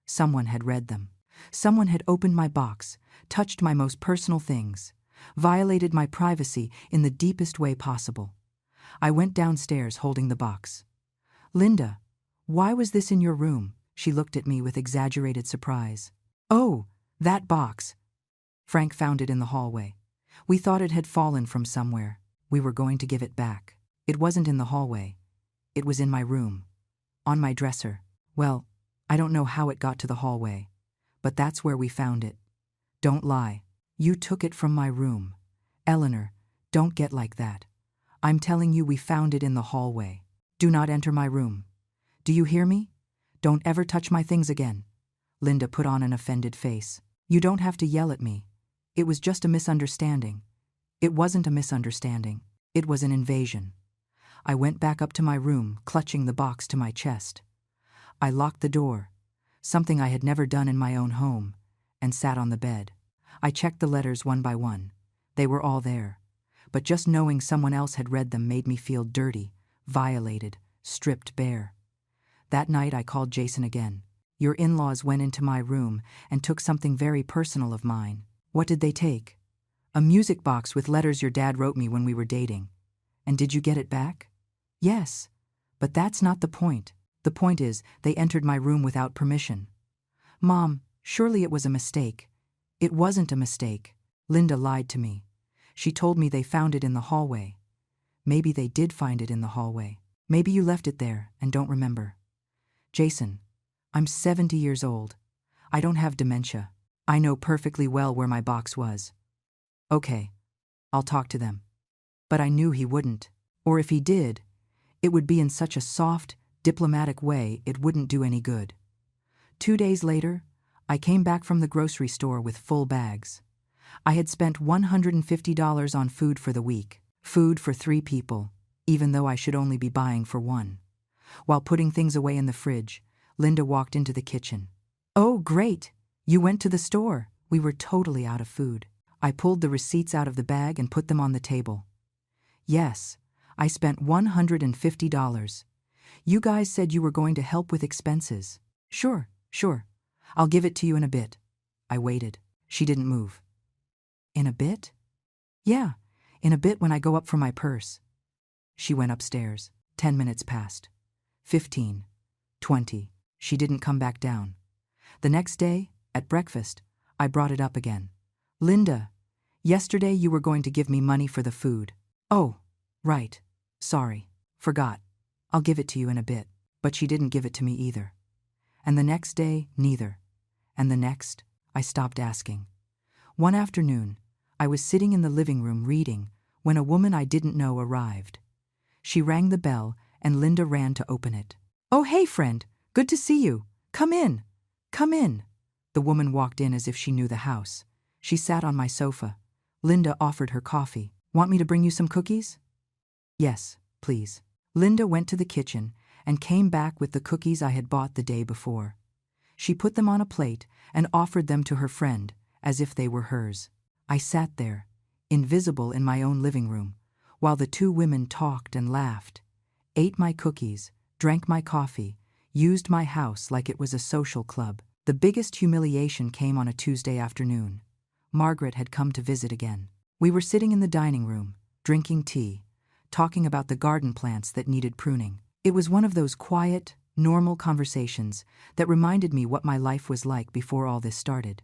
Someone had read them. Someone had opened my box, touched my most personal things, violated my privacy in the deepest way possible. I went downstairs holding the box. "Linda, why was this in your room?" She looked at me with exaggerated surprise. "Oh, that box. Frank found it in the hallway. We thought it had fallen from somewhere. We were going to give it back. It wasn't in the hallway. It was in my room. On my dresser. Well, I don't know how it got to the hallway, but that's where we found it. Don't lie. You took it from my room. Eleanor, don't get like that. I'm telling you we found it in the hallway. Do not enter my room. Do you hear me? Don't ever touch my things again." Linda put on an offended face. "You don't have to yell at me. It was just a misunderstanding." It wasn't a misunderstanding. It was an invasion. I went back up to my room, clutching the box to my chest. I locked the door, something I had never done in my own home, and sat on the bed. I checked the letters one by one. They were all there. but just knowing someone else had read them made me feel dirty, violated, stripped bare. That night I called Jason again. Your in-laws went into my room and took something very personal of mine. What did they take? A music box with letters your dad wrote me when we were dating. And did you get it back? Yes. But that's not the point. The point is, they entered my room without permission. Mom, surely it was a mistake. It wasn't a mistake. Linda lied to me. She told me they found it in the hallway. Maybe they did find it in the hallway. Maybe you left it there and don't remember. Jason, I'm 70 years old. I don't have dementia. I know perfectly well where my box was. Okay, I'll talk to them. But I knew he wouldn't. Or if he did, it would be in such a soft, diplomatic way it wouldn't do any good. 2 days later, I came back from the grocery store with full bags. I had spent $150 on food for the week, food for 3 people, even though I should only be buying for 1. While putting things away in the fridge, Linda walked into the kitchen. Oh, great! You went to the store. We were totally out of food. I pulled the receipts out of the bag and put them on the table. Yes, I spent $150. You guys said you were going to help with expenses. Sure. I'll give it to you in a bit. I waited. She didn't move. In a bit? Yeah, in a bit when I go up for my purse. She went upstairs. 10 minutes passed. 15. 20. She didn't come back down. The next day, at breakfast, I brought it up again. Linda, yesterday you were going to give me money for the food. Oh, right. Sorry. Forgot. I'll give it to you in a bit. But she didn't give it to me either. And the next day, neither. And the next, I stopped asking. One afternoon, I was sitting in the living room reading when a woman I didn't know arrived. She rang the bell and Linda ran to open it. Oh, hey, friend. Good to see you. Come in. Come in. The woman walked in as if she knew the house. She sat on my sofa. Linda offered her coffee. Want me to bring you some cookies? Yes, please. Linda went to the kitchen and came back with the cookies I had bought the day before. She put them on a plate and offered them to her friend, as if they were hers. I sat there, invisible in my own living room, while the 2 women talked and laughed, ate my cookies, drank my coffee, used my house like it was a social club. The biggest humiliation came on a Tuesday afternoon. Margaret had come to visit again. We were sitting in the dining room, drinking tea, talking about the garden plants that needed pruning. It was one of those quiet, normal conversations that reminded me what my life was like before all this started.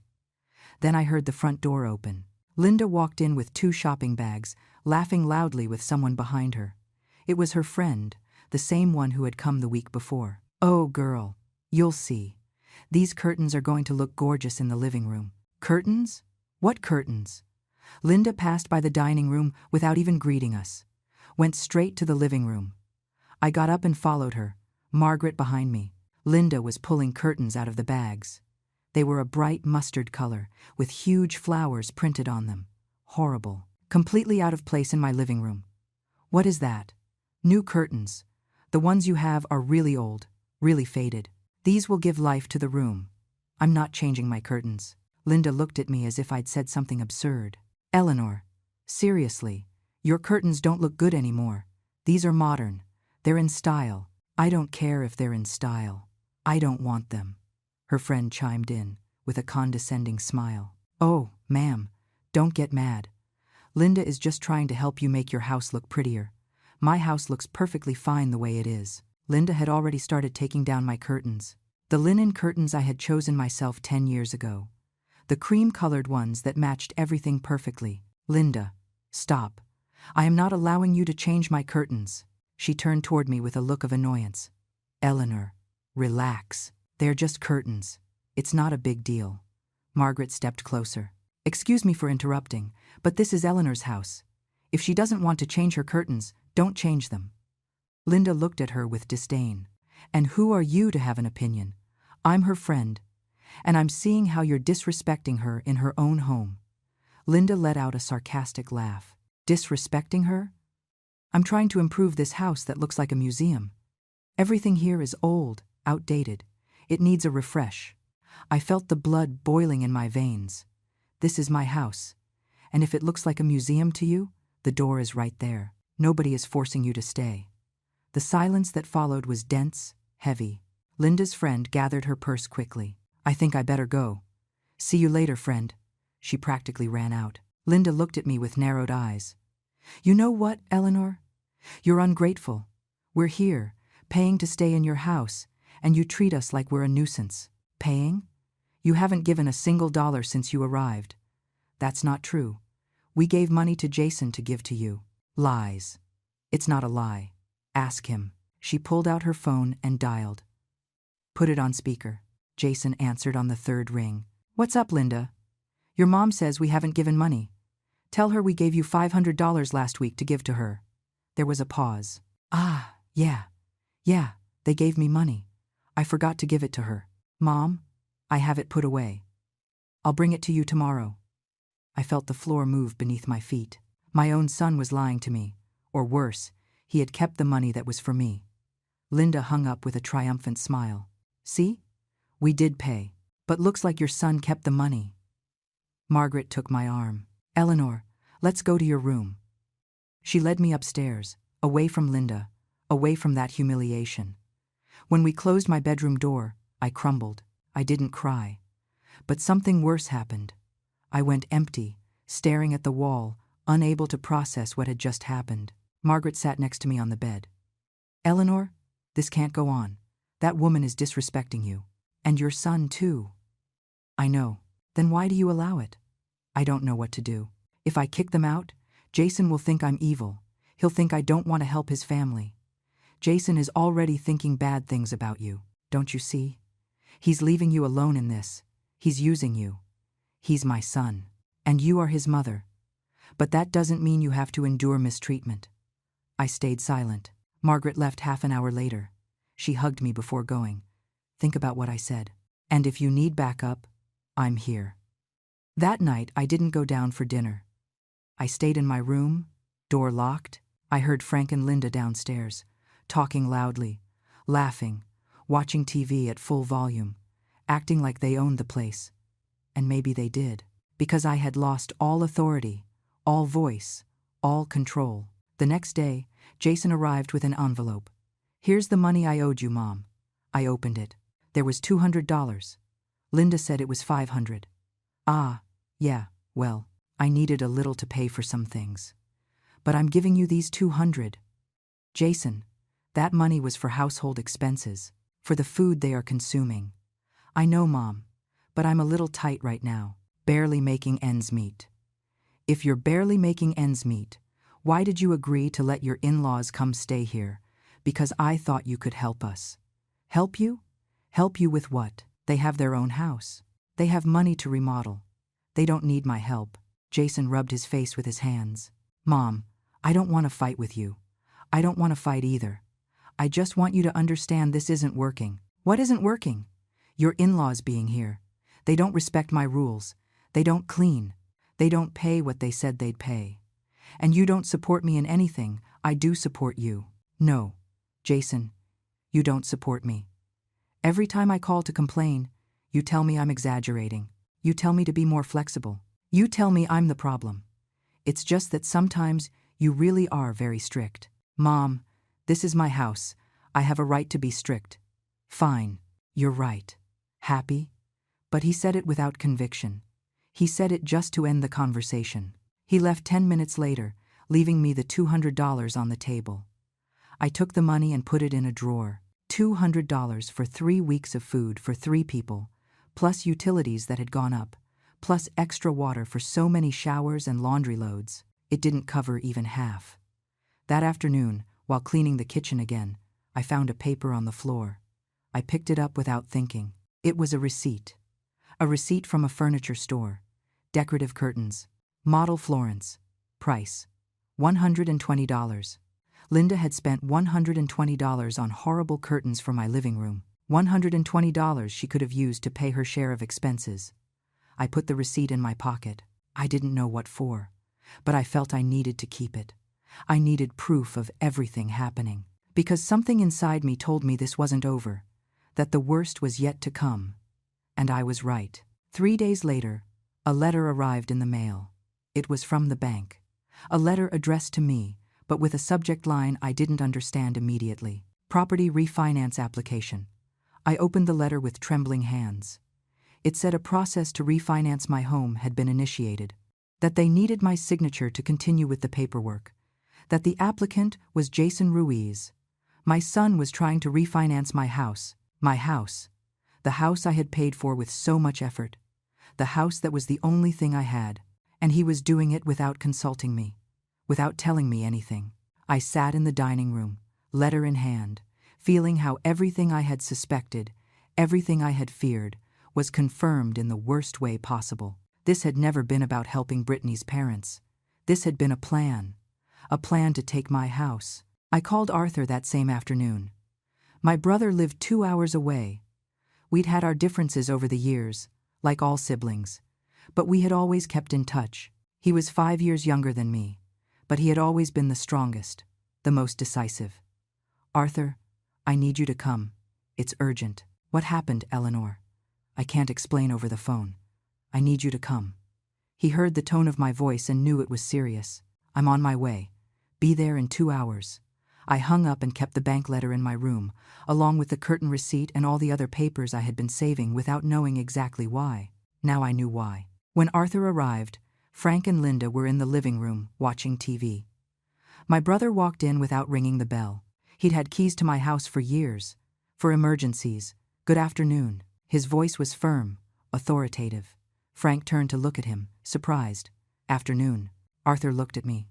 Then I heard the front door open. Linda walked in with 2 shopping bags, laughing loudly with someone behind her. It was her friend, the same one who had come the week before. Oh, girl, you'll see. These curtains are going to look gorgeous in the living room. Curtains? What curtains? Linda passed by the dining room without even greeting us. Went straight to the living room. I got up and followed her, Margaret behind me. Linda was pulling curtains out of the bags. They were a bright mustard color, with huge flowers printed on them. Horrible. Completely out of place in my living room. What is that? New curtains. The ones you have are really old, really faded. These will give life to the room. I'm not changing my curtains. Linda looked at me as if I'd said something absurd. Eleanor, seriously, your curtains don't look good anymore. These are modern. They're in style. I don't care if they're in style. I don't want them. Her friend chimed in, with a condescending smile. Oh, ma'am, don't get mad. Linda is just trying to help you make your house look prettier. My house looks perfectly fine the way it is. Linda had already started taking down my curtains. The linen curtains I had chosen myself 10 years ago. The cream-colored ones that matched everything perfectly. Linda, stop. I am not allowing you to change my curtains. She turned toward me with a look of annoyance. Eleanor, relax. They're just curtains. It's not a big deal. Margaret stepped closer. Excuse me for interrupting, but this is Eleanor's house. If she doesn't want to change her curtains, don't change them. Linda looked at her with disdain. And who are you to have an opinion? I'm her friend, and I'm seeing how you're disrespecting her in her own home. Linda let out a sarcastic laugh. Disrespecting her? I'm trying to improve this house that looks like a museum. Everything here is old, outdated. It needs a refresh. I felt the blood boiling in my veins. This is my house, and if it looks like a museum to you, The door is right there. Nobody is forcing you to stay." The silence that followed was dense, heavy. Linda's friend gathered her purse quickly. "I think I better go. See you later, friend." She practically ran out. Linda looked at me with narrowed eyes. "You know what, Eleanor? You're ungrateful. We're here, paying to stay in your house, and you treat us like we're a nuisance." "Paying? You haven't given a single dollar since you arrived." "That's not true. We gave money to Jason to give to you." "Lies." "It's not a lie. Ask him." She pulled out her phone and dialed. "Put it on speaker." Jason answered on the third ring. "What's up, Linda? Your mom says we haven't given money. Tell her we gave you $500 last week to give to her." There was a pause. "Ah, yeah, they gave me money. I forgot to give it to her. Mom, I have it put away. I'll bring it to you tomorrow." I felt the floor move beneath my feet. My own son was lying to me, or worse, he had kept the money that was for me. Linda hung up with a triumphant smile. "See? We did pay. But looks like your son kept the money." Margaret took my arm. "Eleanor, let's go to your room." She led me upstairs, away from Linda, away from that humiliation. When we closed my bedroom door, I crumbled. I didn't cry. But something worse happened. I went empty, staring at the wall, unable to process what had just happened. Margaret sat next to me on the bed. "Eleanor, this can't go on. That woman is disrespecting you. And your son, too." "I know. Then why do you allow it?" "I don't know what to do. If I kick them out, Jason will think I'm evil. He'll think I don't want to help his family. Jason is already thinking bad things about you. Don't you see? He's leaving you alone in this. He's using you. He's my son. And you are his mother. But that doesn't mean you have to endure mistreatment." I stayed silent. Margaret left half an hour later. She hugged me before going. "Think about what I said. And if you need backup, I'm here." That night, I didn't go down for dinner. I stayed in my room, door locked. I heard Frank and Linda downstairs, talking loudly, laughing, watching TV at full volume, acting like they owned the place. And maybe they did, because I had lost all authority, all voice, all control. The next day, Jason arrived with an envelope. "Here's the money I owed you, Mom." I opened it. There was $200. Linda said it was $500. "Ah, yeah, well, I needed a little to pay for some things. But I'm giving you these $200. Jason, that money was for household expenses, for the food they are consuming. I know, Mom, but I'm a little tight right now, barely making ends meet." "If you're barely making ends meet, why did you agree to let your in-laws come stay here? Because I thought you could help us." "Help you? Help you with what? They have their own house. They have money to remodel. They don't need my help." Jason rubbed his face with his hands. "Mom, I don't want to fight with you. I don't want to fight either. I just want you to understand this isn't working." "What isn't working?" "Your in-laws being here. They don't respect my rules. They don't clean. They don't pay what they said they'd pay. And you don't support me in anything. I do support you." "No, Jason, you don't support me. Every time I call to complain, you tell me I'm exaggerating. You tell me to be more flexible. You tell me I'm the problem. It's just that sometimes you really are very strict." "Mom, this is my house. I have a right to be strict." "Fine, you're right." "Happy?" But he said it without conviction. He said it just to end the conversation. He left 10 minutes later, leaving me the $200 on the table. I took the money and put it in a drawer. $200 for 3 weeks of food for 3 people, plus utilities that had gone up, plus extra water for so many showers and laundry loads. It didn't cover even half. That afternoon, while cleaning the kitchen again, I found a paper on the floor. I picked it up without thinking. It was a receipt. A receipt from a furniture store. Decorative curtains. Model Florence. Price: $120. Linda had spent $120 on horrible curtains for my living room. $120 she could have used to pay her share of expenses. I put the receipt in my pocket. I didn't know what for, but I felt I needed to keep it. I needed proof of everything happening, because something inside me told me this wasn't over, that the worst was yet to come. And I was right. 3 days later, a letter arrived in the mail. It was from the bank. A letter addressed to me, but with a subject line I didn't understand immediately. Property refinance application. I opened the letter with trembling hands. It said a process to refinance my home had been initiated, that they needed my signature to continue with the paperwork, that the applicant was Jason Ruiz. My son was trying to refinance my house, the house I had paid for with so much effort, the house that was the only thing I had, and he was doing it without consulting me, without telling me anything. I sat in the dining room, letter in hand, feeling how everything I had suspected, everything I had feared, was confirmed in the worst way possible. This had never been about helping Brittany's parents. This had been a plan to take my house. I called Arthur that same afternoon. My brother lived 2 hours away. We'd had our differences over the years, like all siblings, but we had always kept in touch. He was 5 years younger than me, but he had always been the strongest, the most decisive. Arthur, I need you to come. It's urgent. What happened, Eleanor? I can't explain over the phone. I need you to come. He heard the tone of my voice and knew it was serious. I'm on my way. Be there in 2 hours. I hung up and kept the bank letter in my room, along with the curtain receipt and all the other papers I had been saving without knowing exactly why. Now I knew why. When Arthur arrived, Frank and Linda were in the living room, watching TV. My brother walked in without ringing the bell. He'd had keys to my house for years. For emergencies. Good afternoon. His voice was firm, authoritative. Frank turned to look at him, surprised. Afternoon. Arthur looked at me.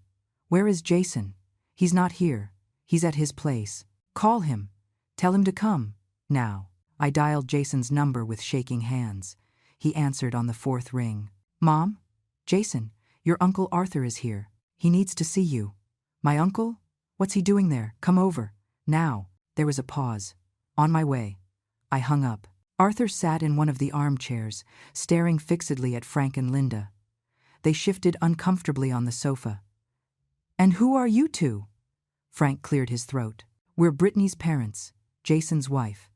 Where is Jason? He's not here. He's at his place. Call him. Tell him to come. Now. I dialed Jason's number with shaking hands. He answered on the 4th ring. Mom? Jason, your Uncle Arthur is here. He needs to see you. My uncle? What's he doing there? Come over. Now. There was a pause. On my way. I hung up. Arthur sat in one of the armchairs, staring fixedly at Frank and Linda. They shifted uncomfortably on the sofa. And who are you two? Frank cleared his throat. We're Brittany's parents, Jason's wife.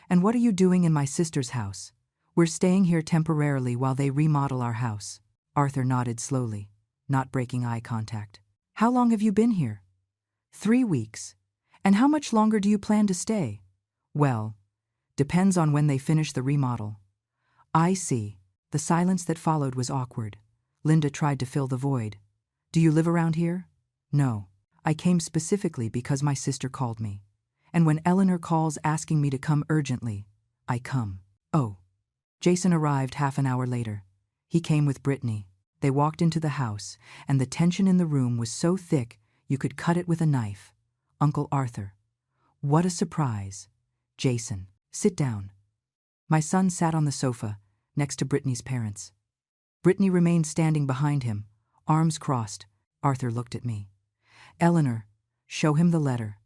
And what are you doing in my sister's house? We're staying here temporarily while they remodel our house. Arthur nodded slowly, not breaking eye contact. How long have you been here? 3 weeks. And how much longer do you plan to stay? Well, depends on when they finish the remodel. I see. The silence that followed was awkward. Linda tried to fill the void. Do you live around here? No. I came specifically because my sister called me. And when Eleanor calls asking me to come urgently, I come. Oh. Jason arrived half an hour later. He came with Brittany. They walked into the house, and the tension in the room was so thick you could cut it with a knife. Uncle Arthur. What a surprise. Jason. Sit down. My son sat on the sofa, next to Brittany's parents. Brittany remained standing behind him, arms crossed. Arthur looked at me. Eleanor, show him the letter.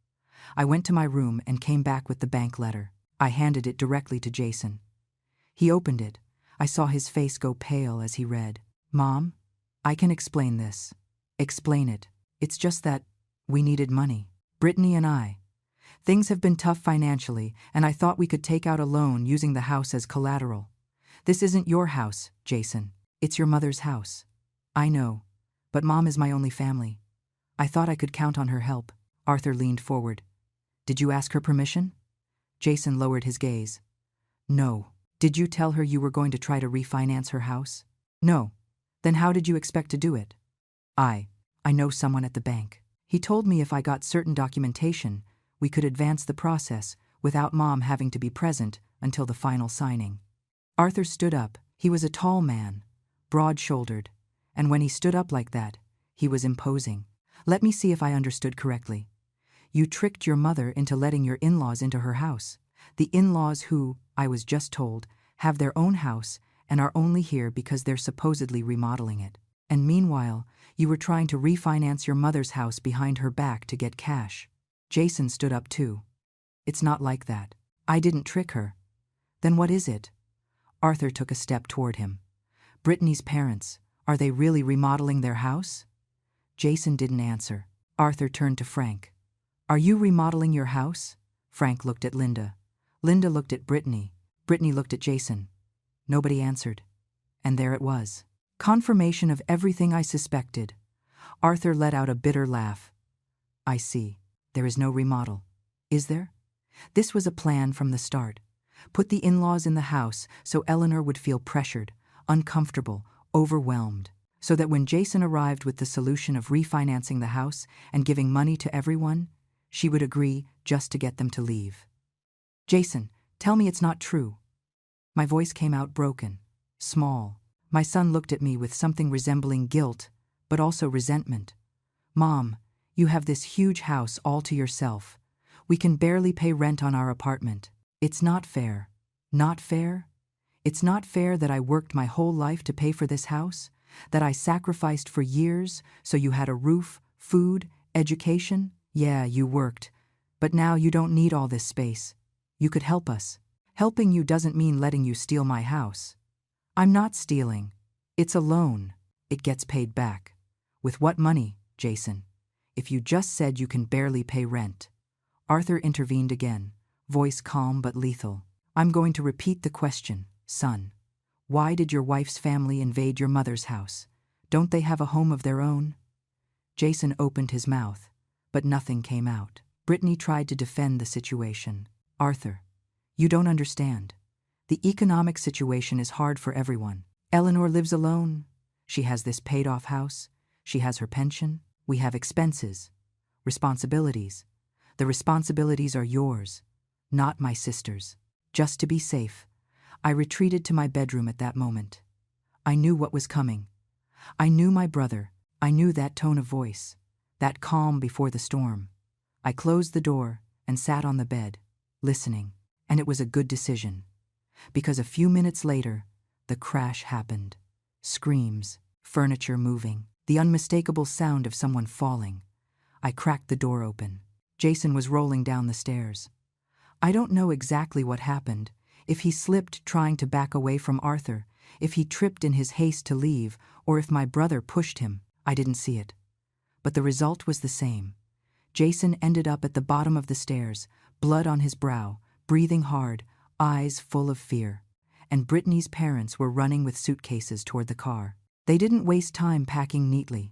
I went to my room and came back with the bank letter. I handed it directly to Jason. He opened it. I saw his face go pale as he read. Mom, I can explain this. Explain it. It's just that we needed money. Brittany and I. Things have been tough financially, and I thought we could take out a loan using the house as collateral. This isn't your house, Jason. It's your mother's house. I know, but Mom is my only family. I thought I could count on her help. Arthur leaned forward. Did you ask her permission? Jason lowered his gaze. No. Did you tell her you were going to try to refinance her house? No. Then how did you expect to do it? I know someone at the bank. He told me if I got certain documentation, we could advance the process without Mom having to be present until the final signing. Arthur stood up. He was a tall man, broad-shouldered, and when he stood up like that, he was imposing. Let me see if I understood correctly. You tricked your mother into letting your in-laws into her house. The in-laws who, I was just told, have their own house and are only here because they're supposedly remodeling it. And meanwhile, you were trying to refinance your mother's house behind her back to get cash. Jason stood up too. It's not like that. I didn't trick her. Then what is it? Arthur took a step toward him. Brittany's parents, are they really remodeling their house? Jason didn't answer. Arthur turned to Frank. Are you remodeling your house? Frank looked at Linda. Linda looked at Brittany. Brittany looked at Jason. Nobody answered. And there it was. Confirmation of everything I suspected. Arthur let out a bitter laugh. I see. There is no remodel. Is there? This was a plan from the start. Put the in-laws in the house so Eleanor would feel pressured, uncomfortable, overwhelmed, so that when Jason arrived with the solution of refinancing the house and giving money to everyone, she would agree just to get them to leave. Jason, tell me it's not true. My voice came out broken, small. My son looked at me with something resembling guilt, but also resentment. Mom, you have this huge house all to yourself. We can barely pay rent on our apartment. It's not fair. Not fair? It's not fair that I worked my whole life to pay for this house, that I sacrificed for years so you had a roof, food, education. Yeah, you worked. But now you don't need all this space. You could help us. Helping you doesn't mean letting you steal my house. I'm not stealing. It's a loan. It gets paid back. With what money, Jason? If you just said you can barely pay rent. Arthur intervened again, voice calm but lethal. I'm going to repeat the question, son. Why did your wife's family invade your mother's house? Don't they have a home of their own? Jason opened his mouth, but nothing came out. Brittany tried to defend the situation. Arthur, you don't understand. The economic situation is hard for everyone. Eleanor lives alone. She has this paid-off house. She has her pension. We have expenses, responsibilities. The responsibilities are yours, not my sister's. Just to be safe, I retreated to my bedroom at that moment. I knew what was coming. I knew my brother. I knew that tone of voice, that calm before the storm. I closed the door and sat on the bed, listening, and it was a good decision. Because a few minutes later, the crash happened. Screams, furniture moving, the unmistakable sound of someone falling. I cracked the door open. Jason was rolling down the stairs. I don't know exactly what happened, if he slipped trying to back away from Arthur, if he tripped in his haste to leave, or if my brother pushed him. I didn't see it. But the result was the same. Jason ended up at the bottom of the stairs, blood on his brow, breathing hard, eyes full of fear. And Brittany's parents were running with suitcases toward the car. They didn't waste time packing neatly.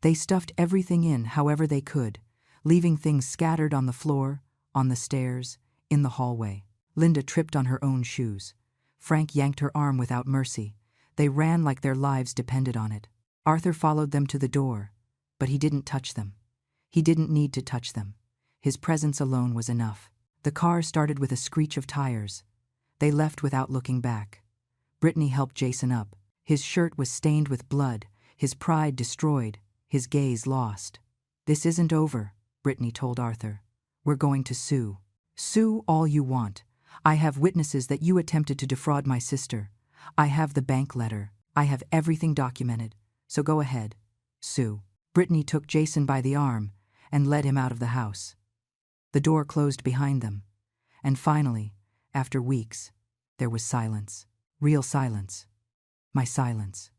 They stuffed everything in however they could, leaving things scattered on the floor, on the stairs, in the hallway. Linda tripped on her own shoes. Frank yanked her arm without mercy. They ran like their lives depended on it. Arthur followed them to the door, but he didn't touch them. He didn't need to touch them. His presence alone was enough. The car started with a screech of tires. They left without looking back. Brittany helped Jason up. His shirt was stained with blood, his pride destroyed, his gaze lost. This isn't over, Brittany told Arthur. We're going to sue. Sue all you want. I have witnesses that you attempted to defraud my sister. I have the bank letter. I have everything documented. So go ahead. Sue. Brittany took Jason by the arm and led him out of the house. The door closed behind them. And finally, after weeks, there was silence. Real silence. My silence.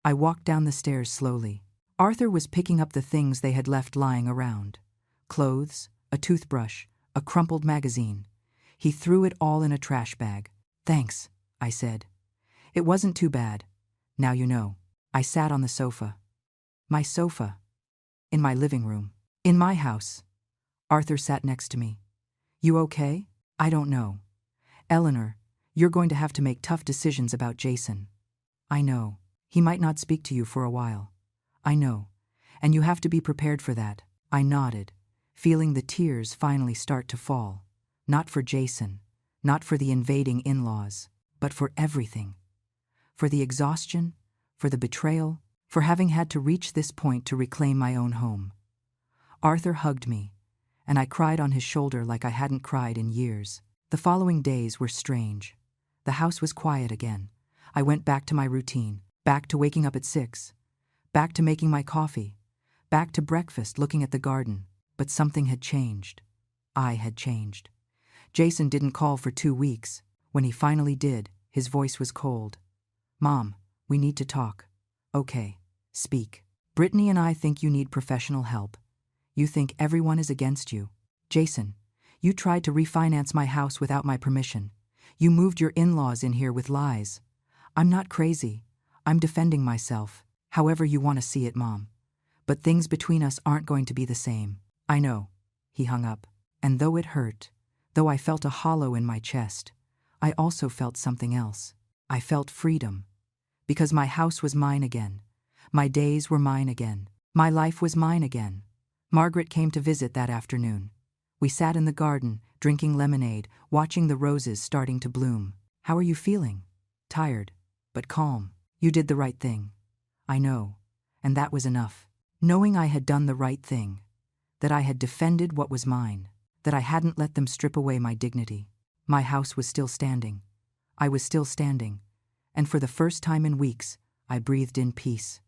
I walked down the stairs slowly. Arthur was picking up the things they had left lying around. Clothes, a toothbrush, a crumpled magazine. He threw it all in a trash bag. Thanks, I said. It wasn't too bad. Now you know. I sat on the sofa. My sofa. In my living room. In my house. Arthur sat next to me. You okay? I don't know. Eleanor, you're going to have to make tough decisions about Jason. I know. He might not speak to you for a while. I know. And you have to be prepared for that. I nodded, feeling the tears finally start to fall. Not for Jason, not for the invading in-laws, but for everything. For the exhaustion, for the betrayal, for having had to reach this point to reclaim my own home. Arthur hugged me, and I cried on his shoulder like I hadn't cried in years. The following days were strange. The house was quiet again. I went back to my routine, back to waking up at 6, back to making my coffee, back to breakfast looking at the garden. But something had changed. I had changed. Jason didn't call for 2 weeks. When he finally did, his voice was cold. Mom, we need to talk. Okay, speak. Brittany and I think you need professional help. You think everyone is against you. Jason, you tried to refinance my house without my permission. You moved your in-laws in here with lies. I'm not crazy. I'm defending myself, however you want to see it, Mom. But things between us aren't going to be the same. I know. He hung up. And though it hurt, though I felt a hollow in my chest, I also felt something else. I felt freedom. Because my house was mine again. My days were mine again. My life was mine again. Margaret came to visit that afternoon. We sat in the garden, drinking lemonade, watching the roses starting to bloom. How are you feeling? Tired, but calm. You did the right thing. I know. And that was enough. Knowing I had done the right thing. That I had defended what was mine. That I hadn't let them strip away my dignity. My house was still standing. I was still standing. And for the first time in weeks, I breathed in peace.